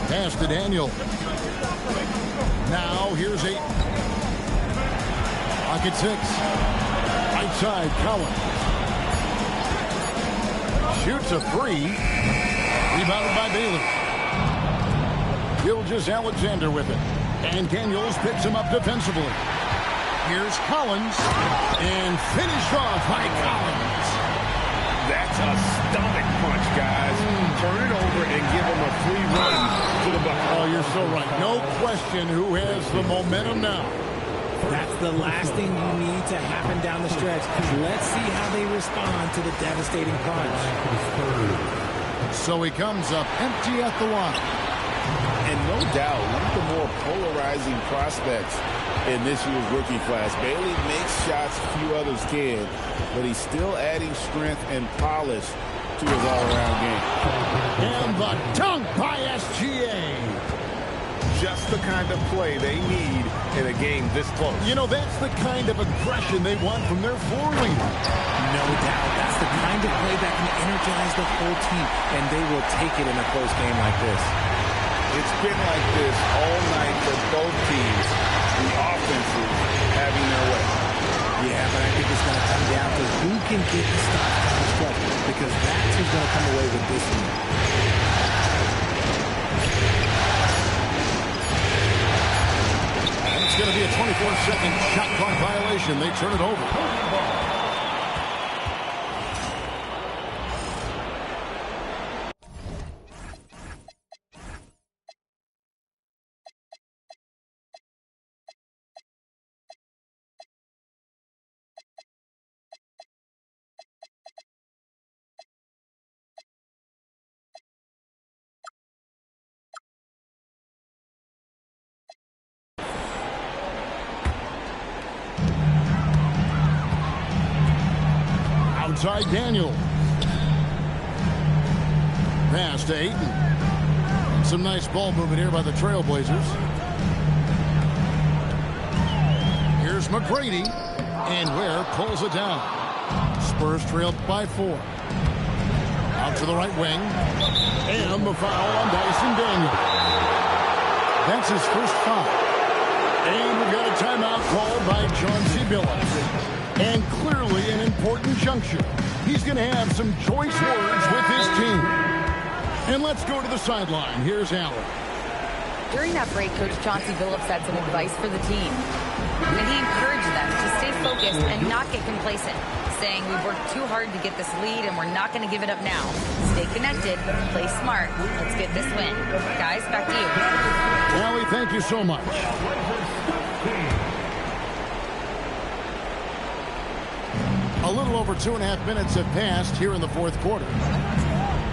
Pass to Daniel. Now here's 8. Pocket 6. Right side, Collins. Shoots a 3. Rebounded by Bailey. Gilgeous-Alexander with it. And Daniels picks him up defensively. Here's Collins. And finished off by Collins. That's a stomach punch, guys. Turn it over and give him a free run to the bucket. Oh, you're so right. No question who has the momentum now. That's the last thing you need to happen down the stretch. Let's see how they respond to the devastating punch. So he comes up empty at the line. And no doubt, one of the more polarizing prospects in this year's rookie class. Bailey makes shots few others can, but he's still adding strength and polish to his all-around game. And the dunk by SGA. just the kind of play they need in a game this close. You know, that's the kind of aggression they want from their floor leader. No doubt. That's the kind of play that can energize the whole team, and they will take it in a close game like this. It's been like this all night for both teams. The offenses having their way. Yeah, but I think it's going to come down to who can get the stop down the stretch, because that's who's going to come away with this one. And it's going to be a 24-second shot clock violation. They turn it over. Outside Daniel. Pass to Ayton. Some nice ball movement here by the Trailblazers. Here's McGrady. And Ware pulls it down. Spurs trailed by 4. Out to the right wing. And the foul on Dyson Daniel. That's his first foul. And we've got a timeout called by Chauncey Billups. And clearly an important juncture. He's going to have some choice words with his team. And let's go to the sideline. Here's Allen. During that break, Coach Chauncey Billups had some advice for the team. And he encouraged them to stay focused and not get complacent, saying we've worked too hard to get this lead and we're not going to give it up now. Stay connected, play smart, let's get this win. Guys, back to you. Allie, thank you so much. A little over 2.5 minutes have passed here in the fourth quarter.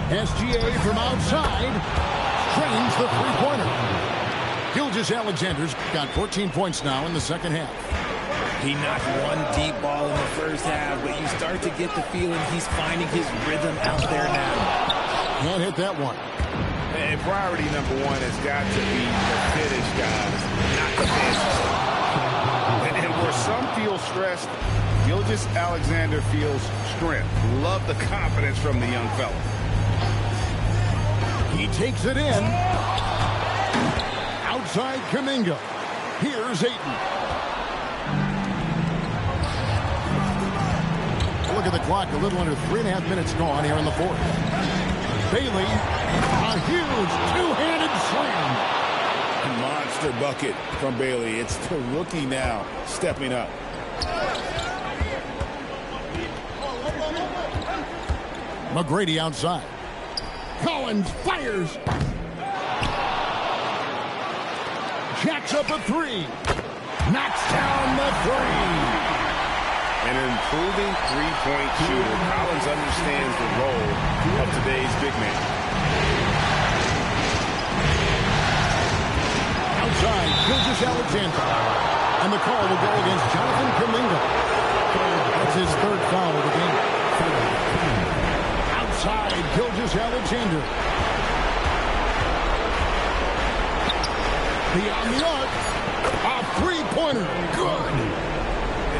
SGA from outside trains the three-pointer. Gilgeous-Alexander's got 14 points now in the second half. He knocked one deep ball in the first half, but you start to get the feeling he's finding his rhythm out there now. Can't hit that one. And priority number 1 has got to be the finish, guys, not the fancy stuff. And where some feel stressed, Gilgeous-Alexander feels strength. Love the confidence from the young fella. He takes it in. Outside Kuminga. Here's Ayton. Look at the clock. A little under 3.5 minutes gone here in the fourth. Bailey, a huge two-handed slam. A monster bucket from Bailey. It's the rookie now stepping up. McGrady outside. Collins fires. Jacks up a 3. Knocks down the 3. An improving three-point shooter. Collins understands the role of today's big man. Outside, Gilgeous-Alexander. And the call will go against Jonathan Kuminga. That's his third foul of the game. Outside, Gilgeous-Alexander. Beyond the arc. A three-pointer. Good.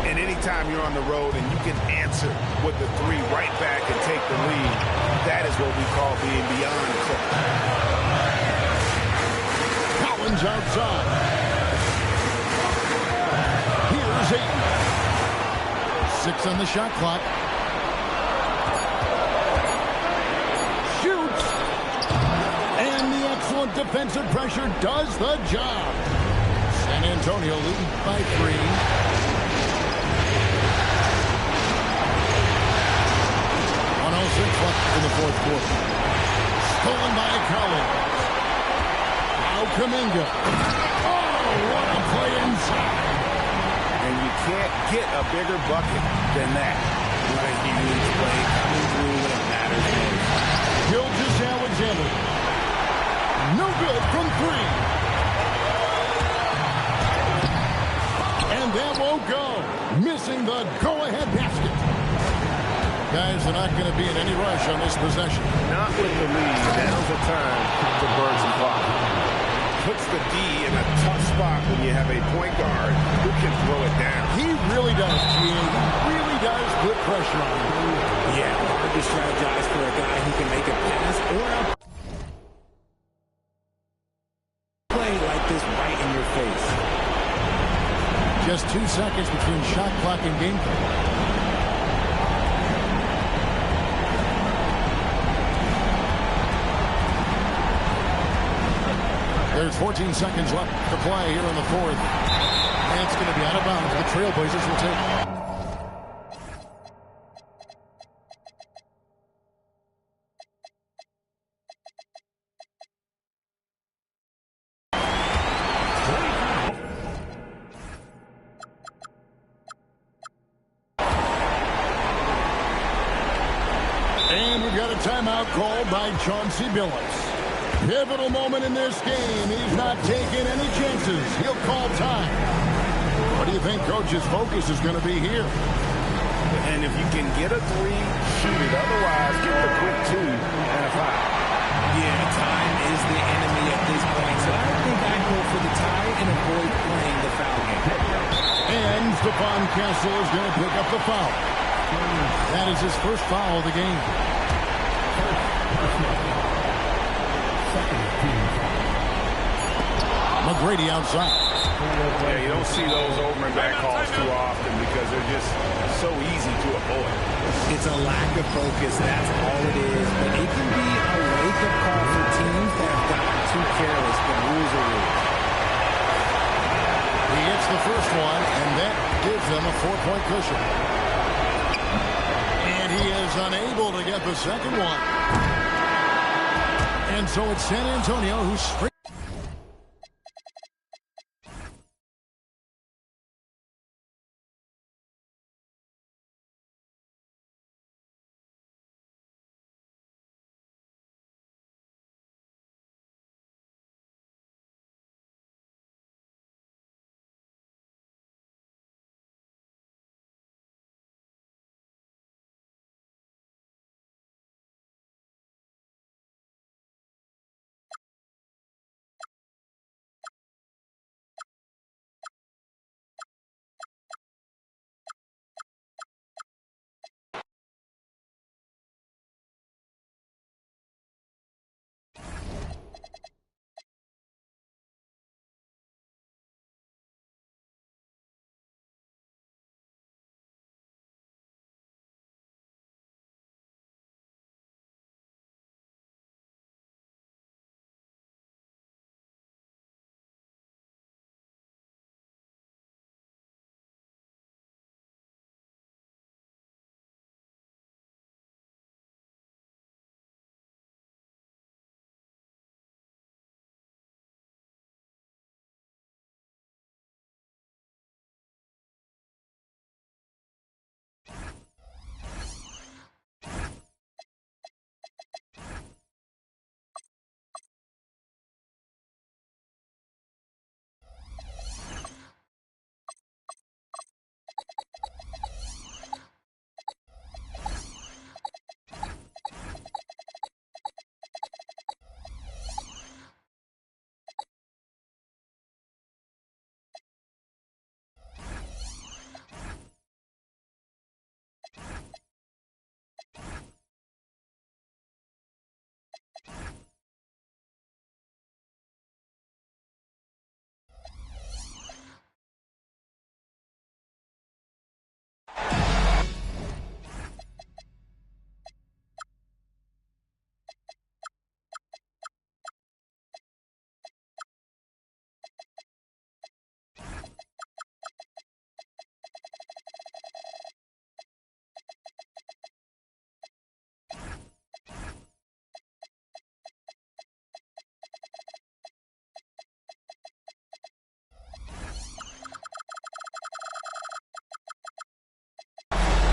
And anytime you're on the road and you can answer with the 3 right back and take the lead, that is what we call being beyond the clutch. Collins outside. Here's Ayton. 6 on the shot clock. Shoots. And the excellent defensive pressure does the job. San Antonio leading by 3. 106 left in the fourth quarter. Stolen by Collins. Now Kuminga. Oh, what a play inside. And you can't get a bigger bucket than that. What a huge play coming through when it matters most. Gilgeous-Alexander. No good from 3. And that won't go. Missing the go-ahead basket. Guys are not going to be in any rush on this possession. Not with the lead. Now's the time to burn some clock. puts the D in a tough spot when you have a point guard who can throw it down. He really does, G. He really does put pressure on him. Yeah, hard to strategize for a guy who can make a pass or a play like this right in your face. Just 2 seconds between shot clock and game clock. There's 14 seconds left to play here in the fourth. And it's going to be out of bounds. The Trailblazers will take it. And we've got a timeout called by Chauncey Billups. Pivotal moment in this game. He's not taking any chances. He'll call time. What do you think Coach's focus is going to be here? And if you can get a three, shoot it. Otherwise, get the quick two and a foul. Yeah, time is the enemy at this point, so I think I'd go for the tie and avoid playing the foul game. And Stephon Castle is going to pick up the foul. That is his first foul of the game. McGrady outside. Yeah, you don't see those over and back calls too often because they're just so easy to avoid. It's a lack of focus, that's all it is. But it can be a wake-up call for teams that have gotten too careless when rules are rules. He hits the first one, and that gives them a 4-point cushion. And he is unable to get the second one. And so it's San Antonio who's straight.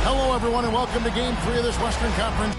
Hello, everyone, and welcome to Game 3 of this Western Conference.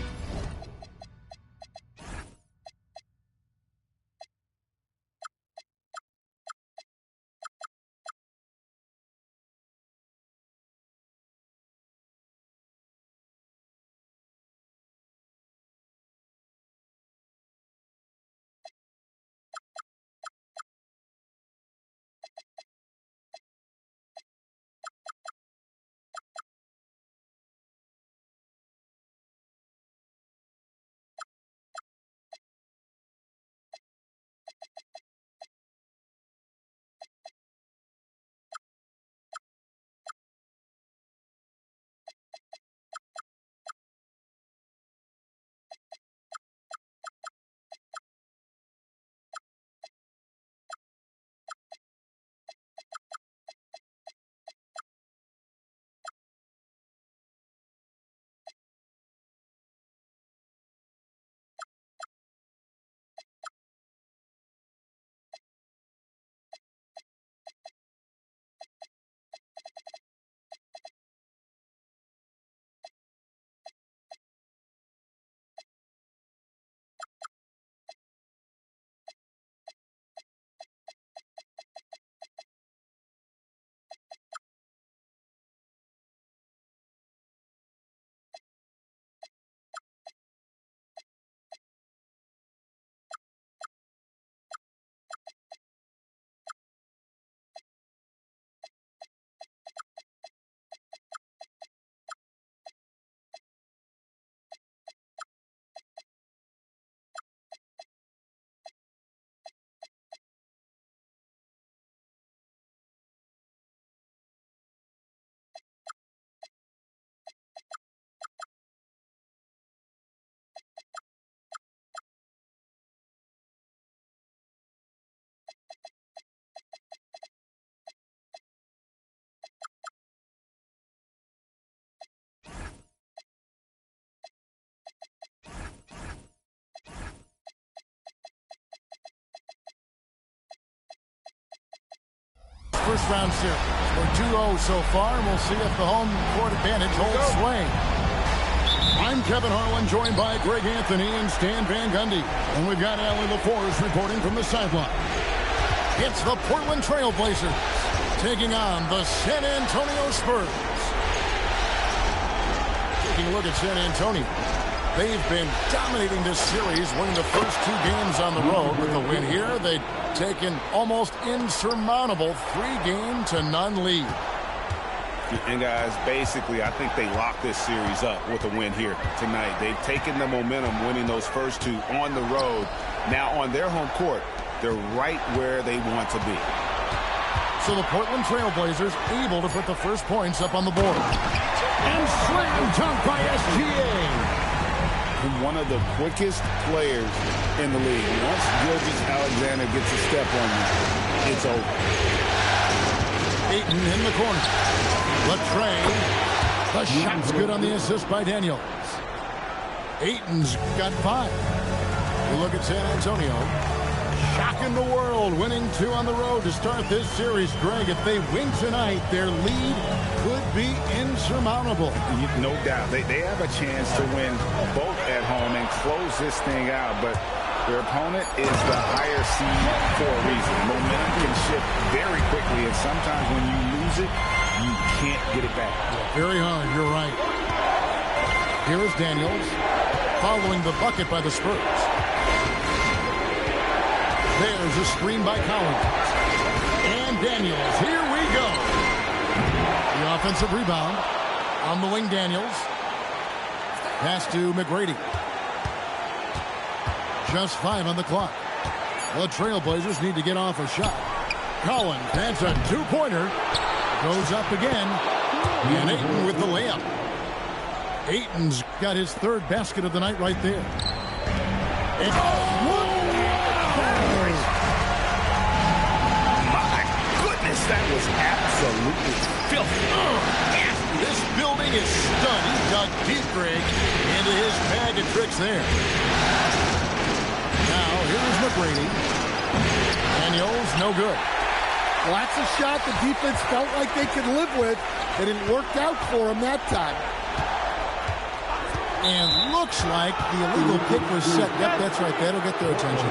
first round series. We're 2-0 so far, and we'll see if the home court advantage holds sway. I'm Kevin Harlan, joined by Greg Anthony and Stan Van Gundy. And we've got Allie LaForce reporting from the sideline. It's the Portland Trail Blazers taking on the San Antonio Spurs. Taking a look at San Antonio. They've been dominating this series, winning the first 2 games on the road. With a win here, they've taken almost insurmountable 3-0 lead. And guys, basically, I think they locked this series up with a win here tonight. They've taken the momentum, winning those first 2 on the road. Now on their home court, they're right where they want to be. So the Portland Trail Blazers able to put the first points up on the board. And slam dunk by SGA. One of the quickest players in the league. Once Gilgeous-Alexander gets a step on you, it's over. Ayton in the corner. Latrey. The shot's good on the assist by Daniels. Ayton's got 5. You look at San Antonio. Shocking the world, winning 2 on the road to start this series. Greg, if they win tonight, their lead could be insurmountable. No doubt. They have a chance to win both at home and close this thing out, but their opponent is the higher seed for a reason. Momentum can shift very quickly, and sometimes when you lose it, you can't get it back. Very hard, you're right. Here is Daniels following the bucket by the Spurs. There's a screen by Collins. And Daniels, here we go. The offensive rebound on the wing, Daniels. Pass to McGrady. Just 5 on the clock. The Trailblazers need to get off a shot. Collins, that's a 2-pointer. Goes up again. And Ayton with the layup. Ayton's got his 3rd basket of the night right there. That was absolutely filthy. This building is stunned. He dug deep, Greg, into his bag of tricks there. Now, here's McGrady. Daniels, no good. Well, that's a shot the defense felt like they could live with, and it worked out for them that time. And looks like the illegal kick was set. Yep, that's right. That'll get their attention.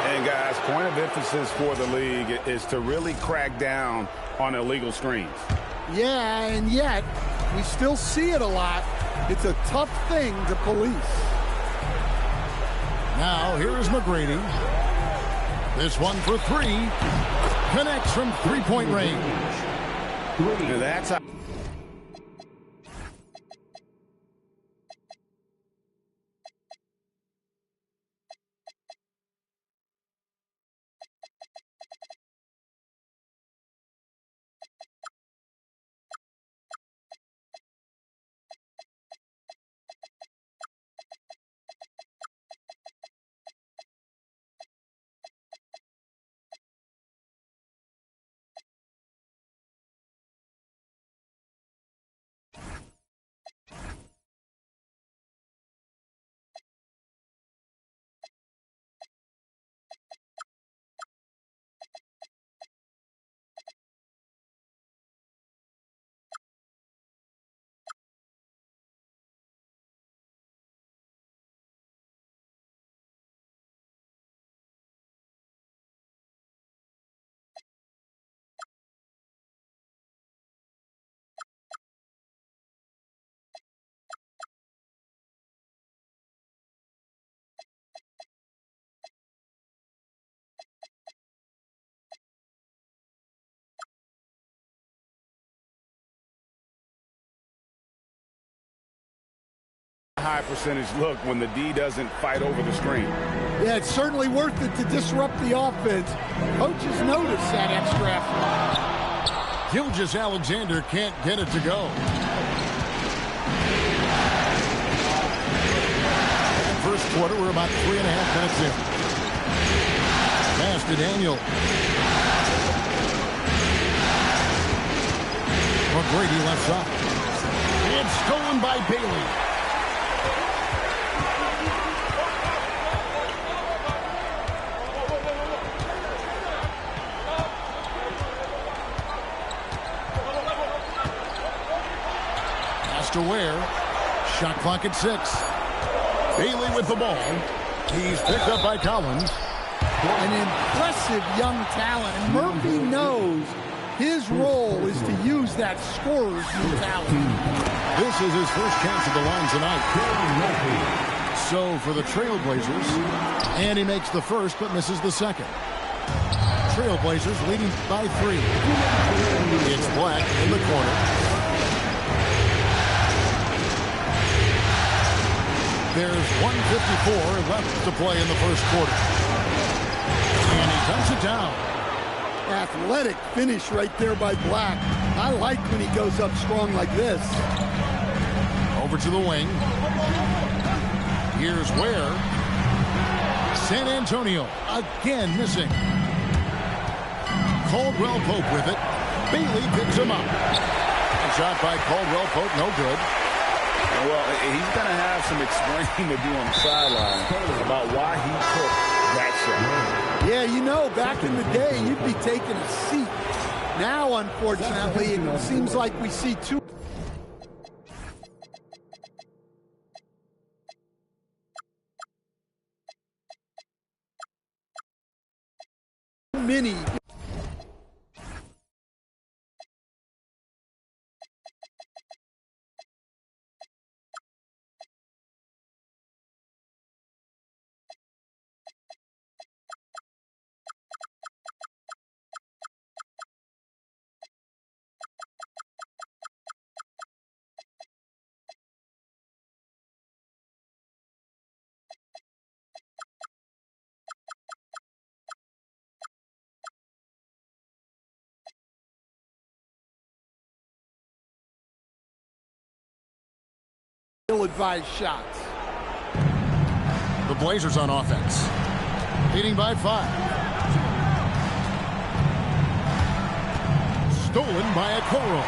And guys, point of emphasis for the league is to really crack down on illegal screens. Yeah, and yet we still see it a lot. It's a tough thing to police. Now, here is McGrady. This one for 3. Connects from 3-point range. And that's how. High percentage look when the D doesn't fight over the screen. Yeah, it's certainly worth it to disrupt the offense. Coaches notice that extra effort. Gilgeous-Alexander can't get it to go. First quarter, we're about 3.5 minutes in. Pass to Daniel. McGrady left side. It's stolen by Bailey. Pass to Ware. Shot clock at 6. Bailey with the ball. He's picked up by Collins. An impressive young talent. And Murphy knows his role is to use that scorer's mentality. This is his first chance at the line tonight. So for the Trailblazers, and he makes the first but misses the second. Trailblazers leading by 3. It's Black in the corner. There's 1:54 left to play in the first quarter. And he dumps it down. Athletic finish right there by Black. I like when he goes up strong like this. Over to the wing. Here's Ware. San Antonio again missing. Caldwell Pope with it. Bailey picks him up. A shot by Caldwell Pope, no good. Well, he's going to have some explaining to do on the sideline about why he took that shot. Yeah, you know, back in the day, you'd be taking a seat. Now, unfortunately, it seems like we see too many. Ill-advised shots. The Blazers on offense. Leading by 5. Stolen by Okoro.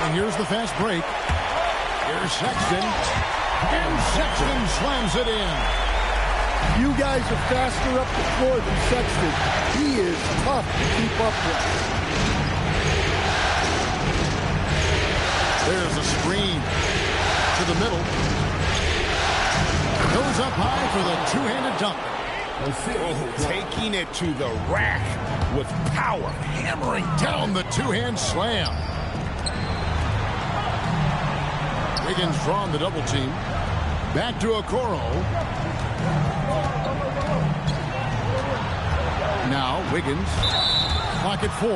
And here's the fast break. Here's Sexton. And Sexton slams it in. You guys are faster up the floor than Sexton. He is tough to keep up with. There's a screen. To the middle. Goes up high for the two-handed dunk. Oh, taking it to the rack with power. Hammering down the two-hand slam. Wiggins drawn the double team. Back to Okoro. Now Wiggins. Clock at 4.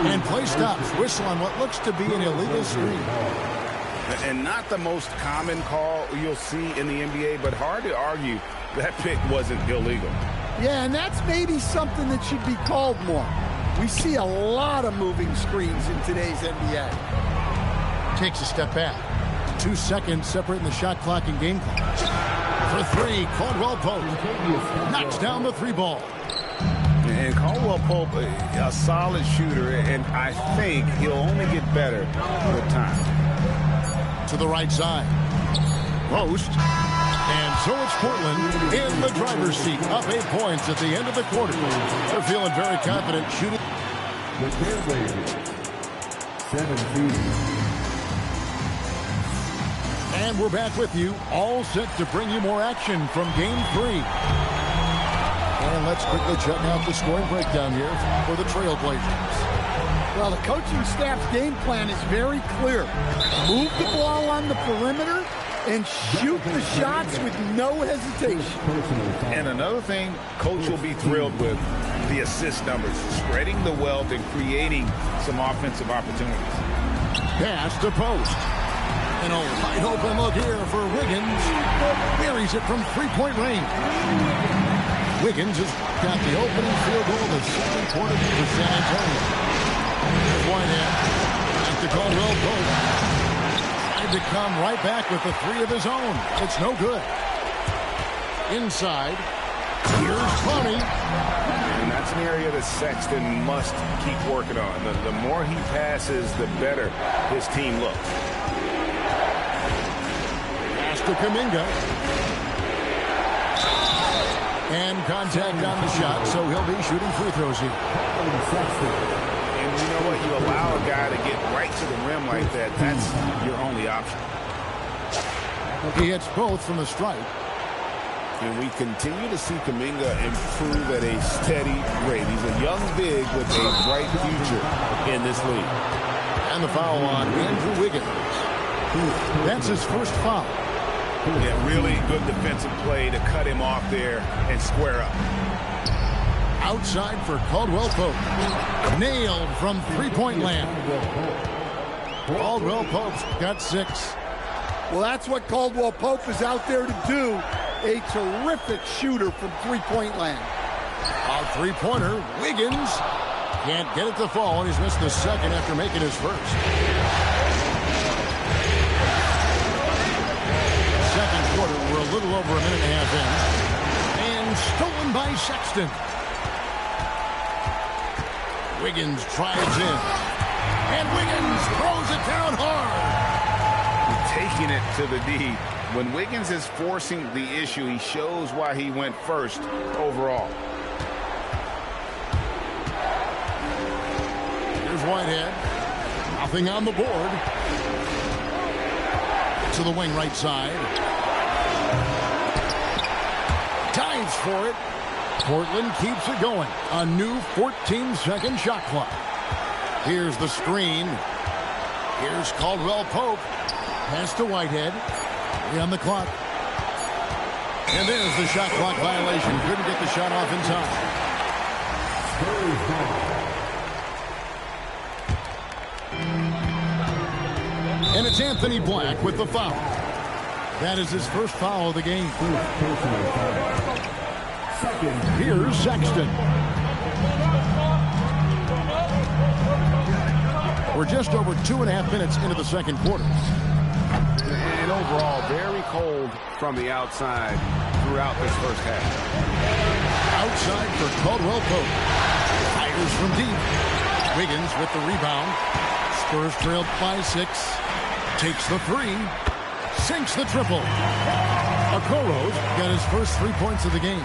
And play stops. Whistle on what looks to be an illegal screen. And not the most common call you'll see in the NBA, but hard to argue that pick wasn't illegal. Yeah, and that's maybe something that should be called more. We see a lot of moving screens in today's NBA. Takes a step back. 2 seconds separating the shot clock and game clock. For 3, Caldwell Pope knocks down the 3 ball. And Caldwell Pope, a solid shooter, and I think he'll only get better with time. To the right side. Post. And so it's Portland in the driver's seat. Up 8 points at the end of the quarter. They're feeling very confident shooting. The Trailblazers, 17. And we're back with you, all set to bring you more action from Game 3. And let's quickly check out the scoring breakdown here for the Trailblazers. Well, the coaching staff's game plan is very clear. Move the ball on the perimeter and shoot the shots with no hesitation. And another thing Coach will be thrilled with, the assist numbers, spreading the wealth and creating some offensive opportunities. Pass to Post. And a wide open look here for Wiggins. Buries it from 3-point range. Wiggins has got the opening field goal of the second quarter for San Antonio. There's Whitehead. Back to Caldwell Pope. Tried to come right back with the 3 of his own. It's no good. Inside. Here's Clowney. And that's an area that Sexton must keep working on. The more he passes, the better his team looks. Pass to Kuminga. And contact on the shot, so he'll be shooting free throws here. And you know what? You allow a guy to get right to the rim like that. That's your only option. He hits both from the stripe. And we continue to see Kuminga improve at a steady rate. He's a young big with a bright future in this league. And the foul on Andrew Wiggins. That's his first foul. Yeah, really good defensive play to cut him off there and square up. Outside for Caldwell Pope. Nailed from three-point land. Caldwell Pope's got 6. Well, that's what Caldwell Pope is out there to do. A terrific shooter from three-point land. A three-pointer. Wiggins can't get it to fall, and he's missed the second after making his first. Second quarter, we're a little over a minute and a half in. And stolen by Sexton. Wiggins tries in. And Wiggins throws it down hard. Taking it to the D. When Wiggins is forcing the issue, he shows why he went first overall. Here's Whitehead. Nothing on the board. To the wing right side. Dives for it. Portland keeps it going. A new 14-second shot clock. Here's the screen. Here's Caldwell Pope. Pass to Whitehead. 3 on the clock. And there's the shot clock violation. Couldn't get the shot off in time. And it's Anthony Black with the foul. That is his first foul of the game. Here's Sexton. We're just over 2.5 minutes into the second quarter. And overall, very cold from the outside throughout this first half. Outside for Caldwell Pope. Fires from deep. Wiggins with the rebound. Spurs trailed by 6. Takes the 3. Sinks the triple. Okoro's got his first 3 points of the game.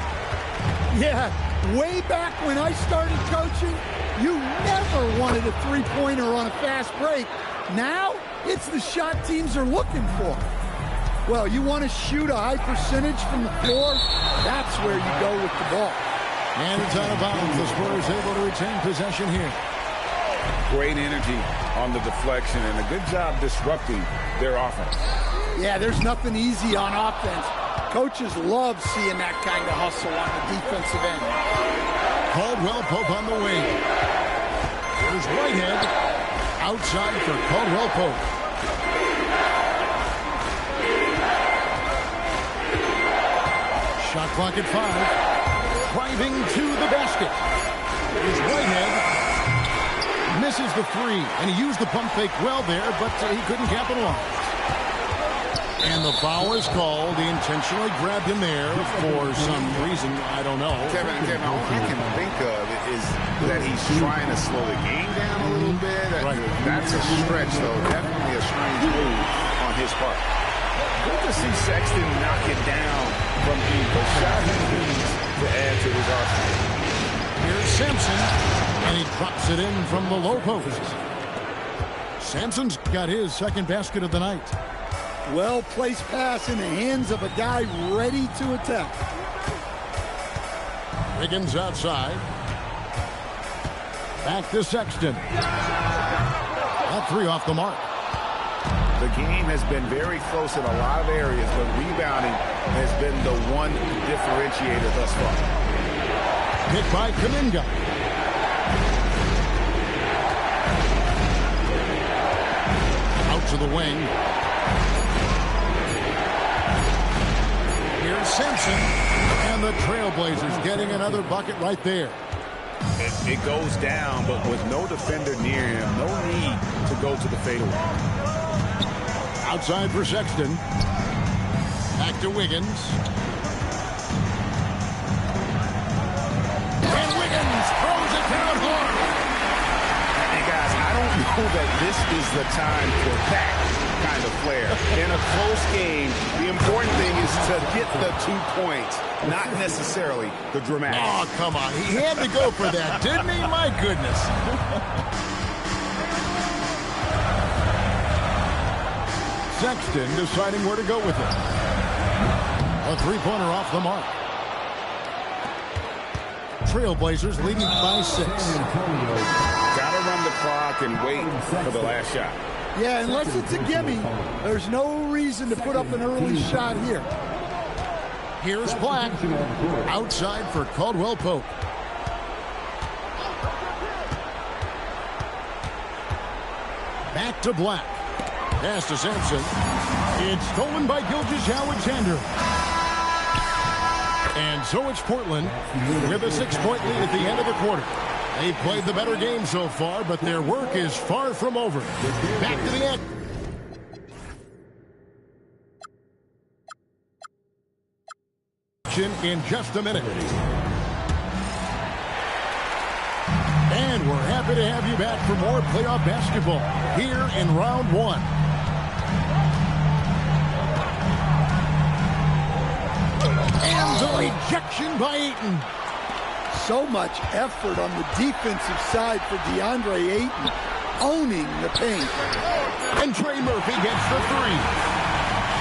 Yeah, way back when I started coaching, you never wanted a three-pointer on a fast break. Now, it's the shot teams are looking for. Well, you want to shoot a high percentage from the floor? That's where you go with the ball. And it's out of bounds. The Spurs able to retain possession here. Great energy on the deflection and a good job disrupting their offense. Yeah, there's nothing easy on offense. Coaches love seeing that kind of hustle on the defensive end. Caldwell Pope on the wing. Here's Whitehead. Outside for Caldwell Pope. Shot clock at 5. Driving to the basket. Here's Whitehead. Misses the 3. And he used the pump fake well there, but he couldn't capitalize. And the foul is called. He intentionally grabbed him there for some reason. I don't know. Kevin, all I can think of is that he's trying to slow the game down a little bit. Right. That's a stretch, though. Definitely a strange move on his part. Good to see Sexton knock it down from deep. The shot he needs to add to his arsenal. Here's Sampson, and he drops it in from the low post. Sampson's got his second basket of the night. Well-placed pass in the hands of a guy ready to attack. Wiggins outside. Back to Sexton. That 3 off the mark. The game has been very close in a lot of areas, but rebounding has been the one differentiator thus far. Hit by Kuminga. Out to the wing. Here's Simpson. And the Trailblazers getting another bucket right there. It goes down, but with no defender near him, no need to go to the fadeaway. Outside for Sexton. Back to Wiggins. And Wiggins throws it down hard. And guys, I don't know that this is the time for that kind of flair. In a close game, the important thing is to get the 2 points, not necessarily the dramatic. Oh, come on. He had to go for that, didn't he? My goodness. Sexton deciding where to go with it. A three-pointer off the mark. Trailblazers leading by 6. Got to run the clock and wait for the last shot. Yeah, unless it's a gimme, there's no reason to put up an early shot here. Here's Black. Outside for Caldwell Pope. Back to Black. Pass to Sampson. It's stolen by Gilgeous-Alexander. And so it's Portland with a 6-point lead at the end of the quarter. They've played the better game so far, but their work is far from over. Back to the end. In just a minute. And we're happy to have you back for more playoff basketball here in round 1. And the ejection by Ayton. So much effort on the defensive side for DeAndre Ayton, owning the paint. And Trey Murphy gets the 3.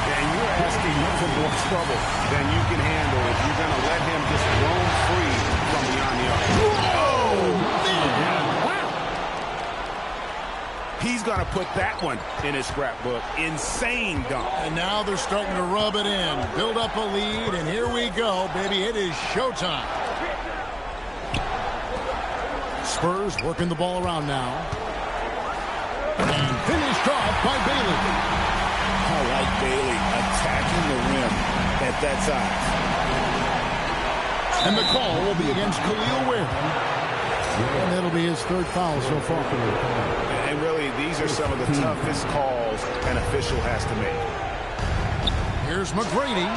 And you're asking him for more trouble than you can handle if you're going to let him just roam free from beyond the arc. Oh, man. Wow. He's going to put that one in his scrapbook. Insane dunk. And now they're starting to rub it in. Build up a lead, and here we go, baby. It is showtime. Spurs working the ball around now. And finished off by Bailey. I like Bailey attacking the rim at that size. And the call will be against Khalil Ware. And it'll be his 3rd foul so far. And really, these are some of the toughest calls an official has to make. Here's McGrady.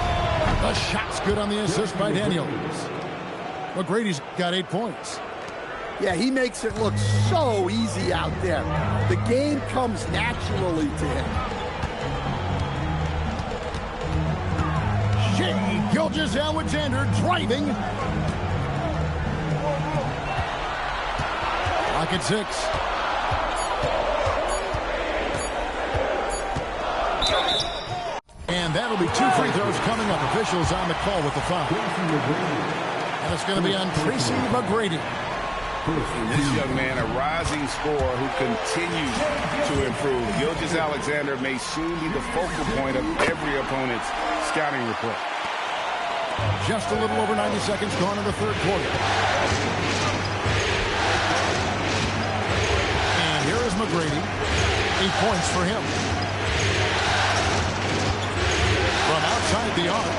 The shot's good on the assist by Daniels. McGrady's got 8 points. Yeah, he makes it look so easy out there. The game comes naturally to him. Shea Gilgeous-Alexander driving. Clock at 6. And that'll be 2 free throws coming up. Officials on the call with the foul. And it's going to be on Tracy McGrady. This young man, a rising scorer who continues to improve. Gilgeous-Alexander may soon be the focal point of every opponent's scouting report. Just a little over 90 seconds gone in the 3rd quarter. And here is McGrady. 8 points for him. From outside the arc.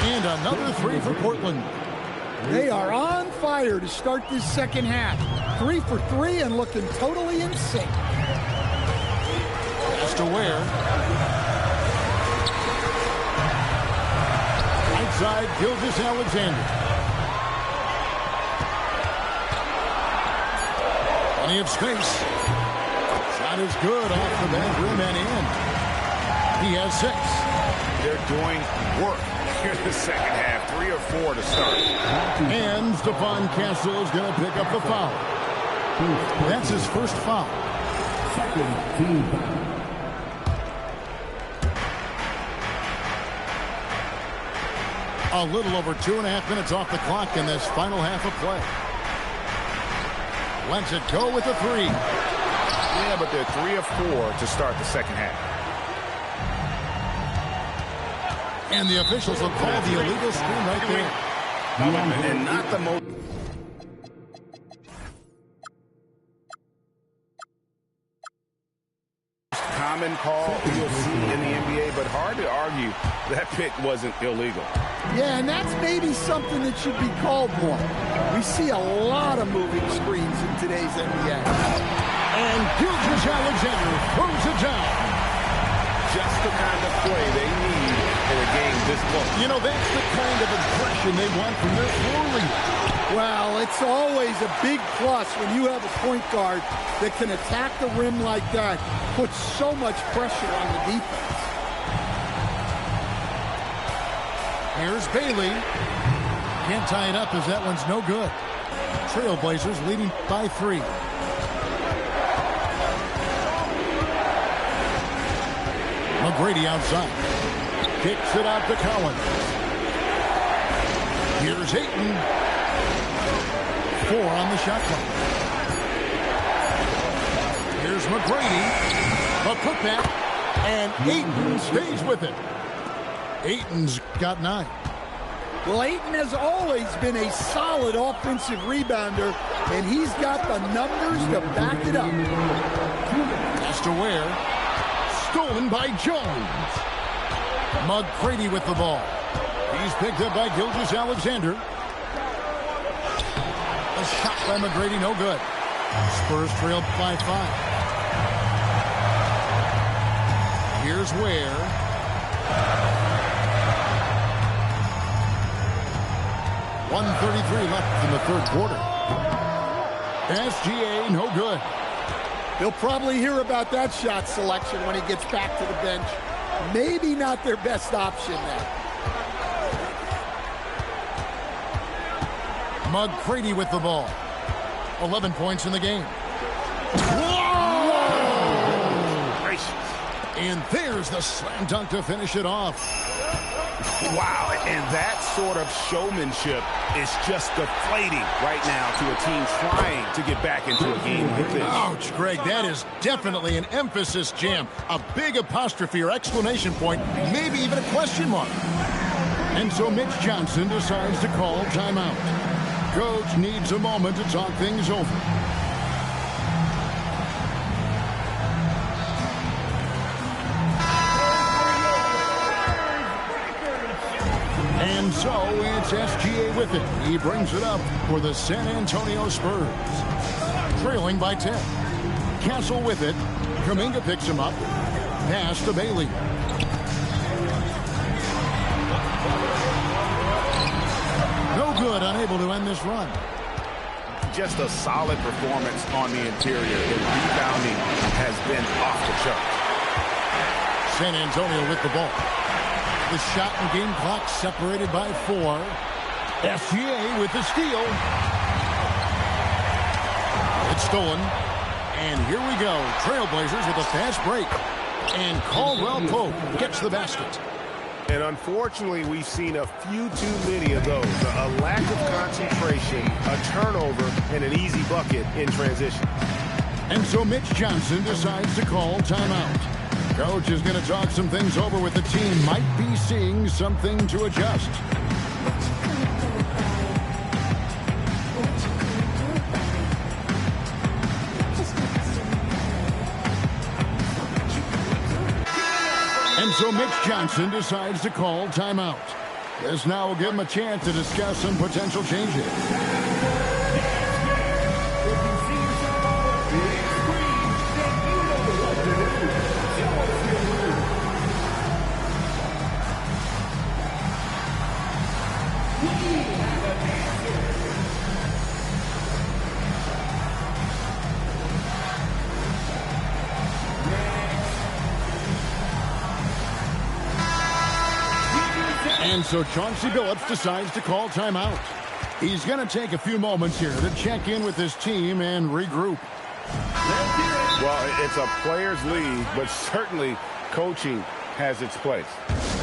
And another 3 for Portland. They are on fire to start this second half. 3 for 3 and looking totally in sync. Pass to Ware. Outside Gilgeous-Alexander. Plenty of space. Shot is good off the back rim and in. He has 6. They're doing work here in the second half. 3 or 4 to start. And Stephon Castle is going to pick up the foul. That's his first foul. A little over 2.5 minutes off the clock in this final half of play. Lets it go with the 3. Yeah, but they're 3 or 4 to start the second half. And the officials will call the illegal screen right there. And not the most common call you'll see in the NBA, but hard to argue that pick wasn't illegal. Yeah, and that's maybe something that should be called more. We see a lot of moving screens in today's NBA. And Gilgeous-Alexander throws it down. Just the kind of play they need in a game this close. You know, that's the kind of aggression they want from their floor leader. Well, it's always a big plus when you have a point guard that can attack the rim like that, put so much pressure on the defense. Here's Bailey. Can't tie it up as that one's no good. Trailblazers leading by 3. McGrady outside. Kicks it out to Collins. Here's Ayton. 4 on the shot clock. Here's McGrady. A putback. And Ayton stays with it. Ayton's got 9. Well, Ayton has always been a solid offensive rebounder, and he's got the numbers to back it up. Pass to Ware. Stolen by Jones. McGrady with the ball. He's picked up by Gilgeous-Alexander. A shot by McGrady, no good. Spurs trailed by 5. Here's Ware. .133 left in the third quarter. SGA, no good. He'll probably hear about that shot selection when he gets back to the bench. Maybe not their best option there. McGrady with the ball. 11 points in the game. And there's the slam dunk to finish it off. Wow, and that sort of showmanship is just deflating right now to a team trying to get back into a game like this. Ouch, Greg, that is definitely an emphasis jam. A big apostrophe or exclamation point, maybe even a question mark. And so Mitch Johnson decides to call timeout. Coach needs a moment to talk things over. And so it's SGA with it. He brings it up for the San Antonio Spurs. Trailing by 10. Castle with it. Kuminga picks him up. Pass to Bailey. No good, unable to end this run. Just a solid performance on the interior. The rebounding has been off the chart. San Antonio with the ball. The shot and game clock separated by 4. SGA with the steal. It's stolen. And here we go. Trailblazers with a fast break. And Caldwell Pope gets the basket. And unfortunately, we've seen a few too many of those. A lack of concentration, a turnover, and an easy bucket in transition. And so Mitch Johnson decides to call timeout. Coach is going to talk some things over with the team. Might be seeing something to adjust. And so Mitch Johnson decides to call timeout. This now will give him a chance to discuss some potential changes. And so Chauncey Billups decides to call timeout. He's going to take a few moments here to check in with his team and regroup. Well, it's a players' league, but certainly coaching has its place.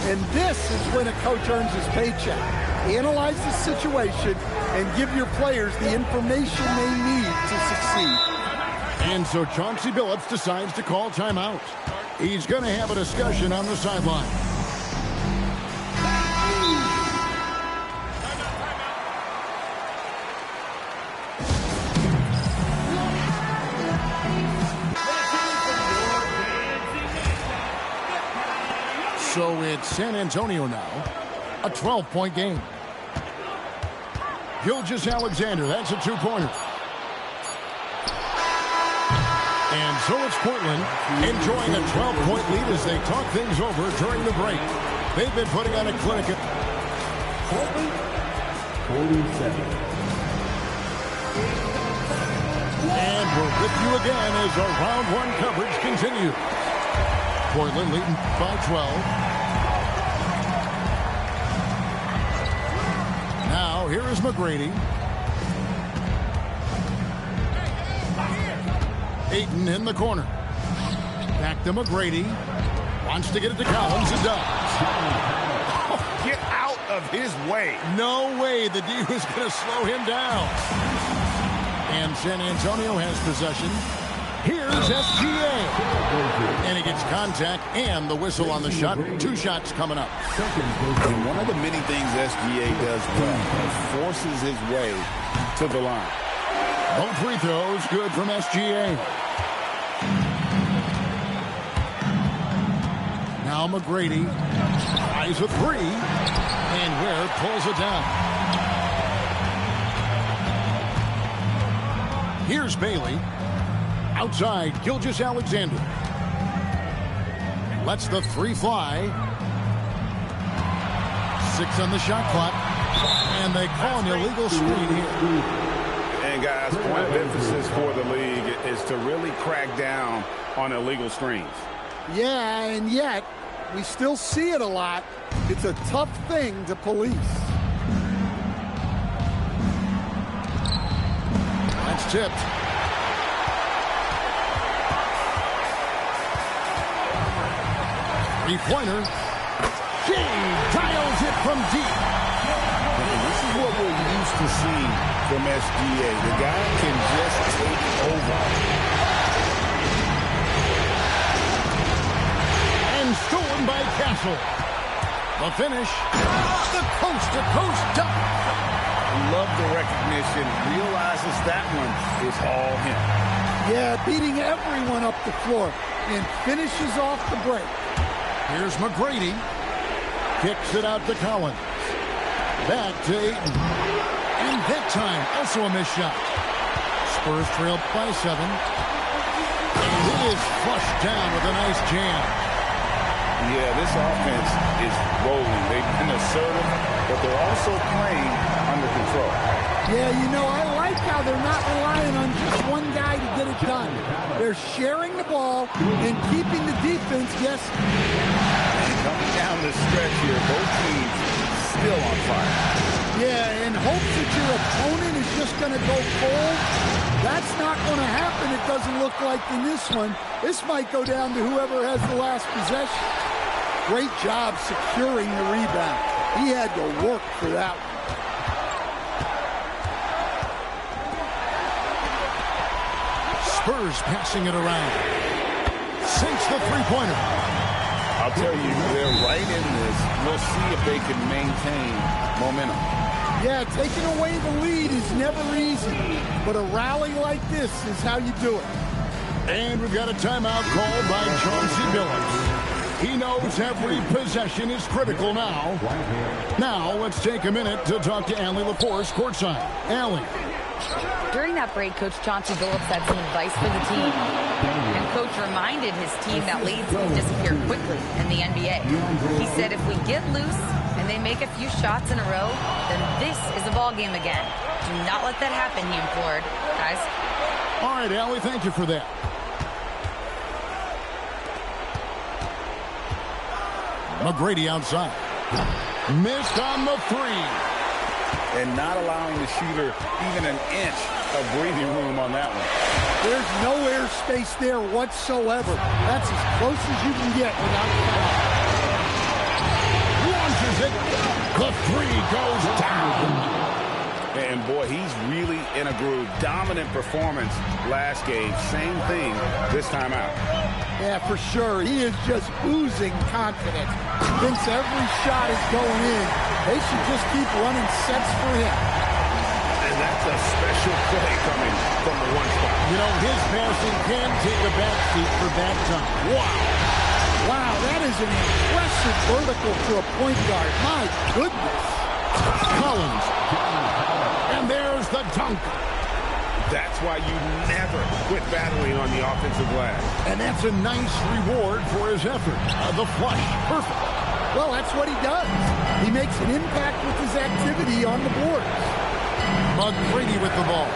And this is when a coach earns his paycheck. Analyze the situation and give your players the information they need to succeed. And so Chauncey Billups decides to call timeout. He's going to have a discussion on the sideline. So it's San Antonio now, a 12-point game. Gilgeous-Alexander, that's a 2-pointer. And so it's Portland enjoying a 12-point lead as they talk things over during the break. They've been putting on a clinic. Portland, 47. And we're with you again as our round one coverage continues. Portland leading by 12. Now, here is McGrady. Ayton in the corner. Back to McGrady. Wants to get it to Collins and does. Get out of his way. No way the D was going to slow him down. And San Antonio has possession. Here's SGA. And he gets contact and the whistle on the shot. 2 shots coming up. And one of the many things SGA does well is forces his way to the line. Both free throws good from SGA. Now McGrady tries a 3. And Ware pulls it down. Here's Bailey. Outside, Gilgeous-Alexander. Lets the 3 fly. 6 on the shot clock. And they call an illegal screen here. And guys, point of emphasis for the league is to really crack down on illegal screens. Yeah, and yet we still see it a lot. It's a tough thing to police. That's tipped. Three-pointer. He dials it from deep. This is what we're used to seeing from SGA. The guy can just take over. And stolen by Castle. The finish. The coast-to-coast dunk. Love the recognition. Realizes that one is all him. Yeah, beating everyone up the floor and finishes off the break. Here's McGrady. Kicks it out to Collins. Back to Ayton. And that time, also a missed shot. Spurs trail by 7. And it is flushed down with a nice jam. Yeah, this offense is rolling. They've been assertive, but they're also playing under control. Yeah, you know, I like how they're not relying on just one guy to get it done. They're sharing the ball and keeping the defense guessing. Coming down the stretch here, both teams still on fire. Yeah, in hopes that your opponent is just going to go cold. That's not going to happen, it doesn't look like in this one. This might go down to whoever has the last possession. Great job securing the rebound. He had to work for that one. Spurs passing it around. Sinks the three-pointer. I'll tell you, they're right in this. We'll see if they can maintain momentum. Yeah, taking away the lead is never easy, but a rally like this is how you do it. And we've got a timeout called by Chauncey Billups. He knows every possession is critical now. Now, let's take a minute to talk to Allie LaForce courtside. Allie. During that break, Coach Chauncey Billups had some advice for the team. And Coach reminded his team that leads can disappear quickly in the NBA. He said if we get loose and they make a few shots in a row, then this is a ball game again. Do not let that happen, he implored. Guys. All right, Allie, thank you for that. McGrady outside. Missed on the 3. And not allowing the shooter even an inch of breathing room on that one. There's no air space there whatsoever. That's as close as you can get without foul. Launches it. The 3 goes down. And boy, he's really in a groove. Dominant performance last game. Same thing this time out. Yeah, for sure. He is just oozing confidence. Thinks every shot is going in. They should just keep running sets for him. And that's a special play coming from the one spot. You know, his passing can take a back seat for bad time. Wow. Wow, that is an impressive vertical for a point guard. My goodness. Collins. And there's the dunk. That's why you never quit battling on the offensive glass. And that's a nice reward for his effort. The flush. Perfect. Well, that's what he does. He makes an impact with his activity on the boards. McGrady with the ball.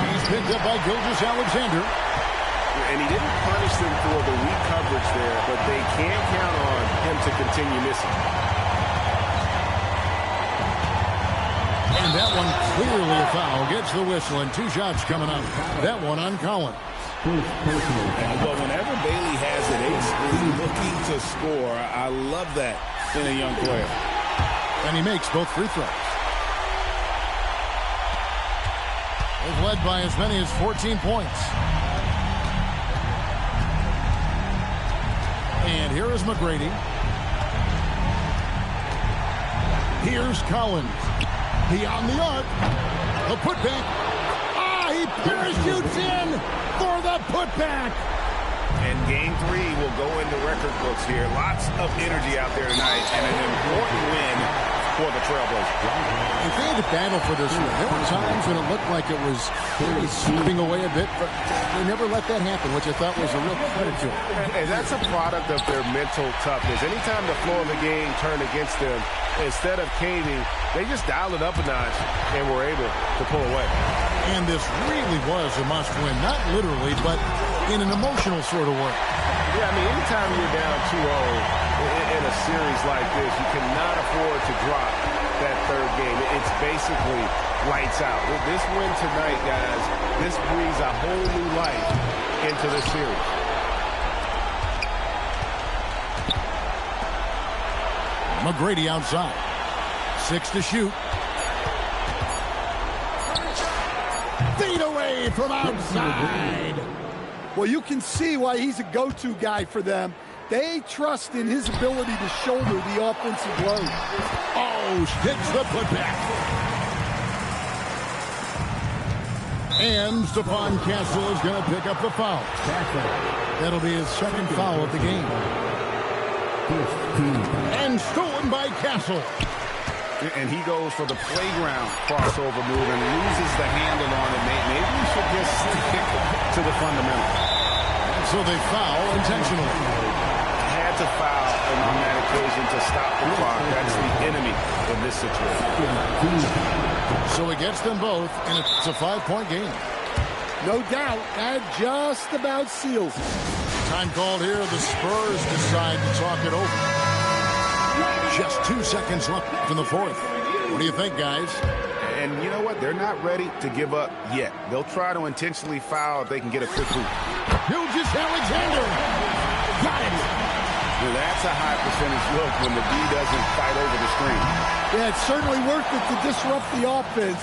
He's picked up by Gilgeous-Alexander. And he didn't punish them for the weak coverage there, but they can't count on him to continue missing. And that one clearly a foul. Gets the whistle and 2 shots coming up. That one on Collins. But whenever Bailey has it, Ace is looking to score. I love that in a young player. And he makes both free throws. They've led by as many as 14 points. And here is McGrady. Here's Collins. Beyond the arc. The putback. He parachutes in for the putback. And game 3 will go into record books here. Lots of energy out there tonight and an important win for the Trailblazers. If they had to battle for this one, there were times when it looked like it was maybe slipping away a bit, but they never let that happen, which I thought was a real credit to them. And that's a product of their mental toughness. Anytime the flow of the game turned against them, instead of caving, they just dialed it up a notch and were able to pull away. And this really was a must-win, not literally, but in an emotional sort of way. Yeah, I mean, anytime you're down 2-0 in a series like this, you cannot afford to drop that third game. It's basically lights out. With this win tonight, guys, this breathes a whole new life into this series. McGrady outside. 6 to shoot. Feet away from outside. Well, you can see why he's a go-to guy for them. They trust in his ability to shoulder the offensive load. Oh, hits the putback. And Stephon Castle is going to pick up the foul. That'll be his second foul of the game. And stolen by Castle. And he goes for the playground crossover move and loses the handle on it. Maybe he should just stick to the fundamentals. And so they foul intentionally. Had to foul on that occasion to stop the clock. That's the enemy in this situation. So he gets them both, and it's a 5-point game. No doubt, that just about seals it. Time called here. The Spurs decide to talk it over. Just 2 seconds left in the fourth. What do you think, guys? And you know what? They're not ready to give up yet. They'll try to intentionally foul if they can get a quick hoop. Gilgeous-Alexander. Got it. Well, that's a high percentage look when the D doesn't fight over the screen. Yeah, it's certainly worth it to disrupt the offense.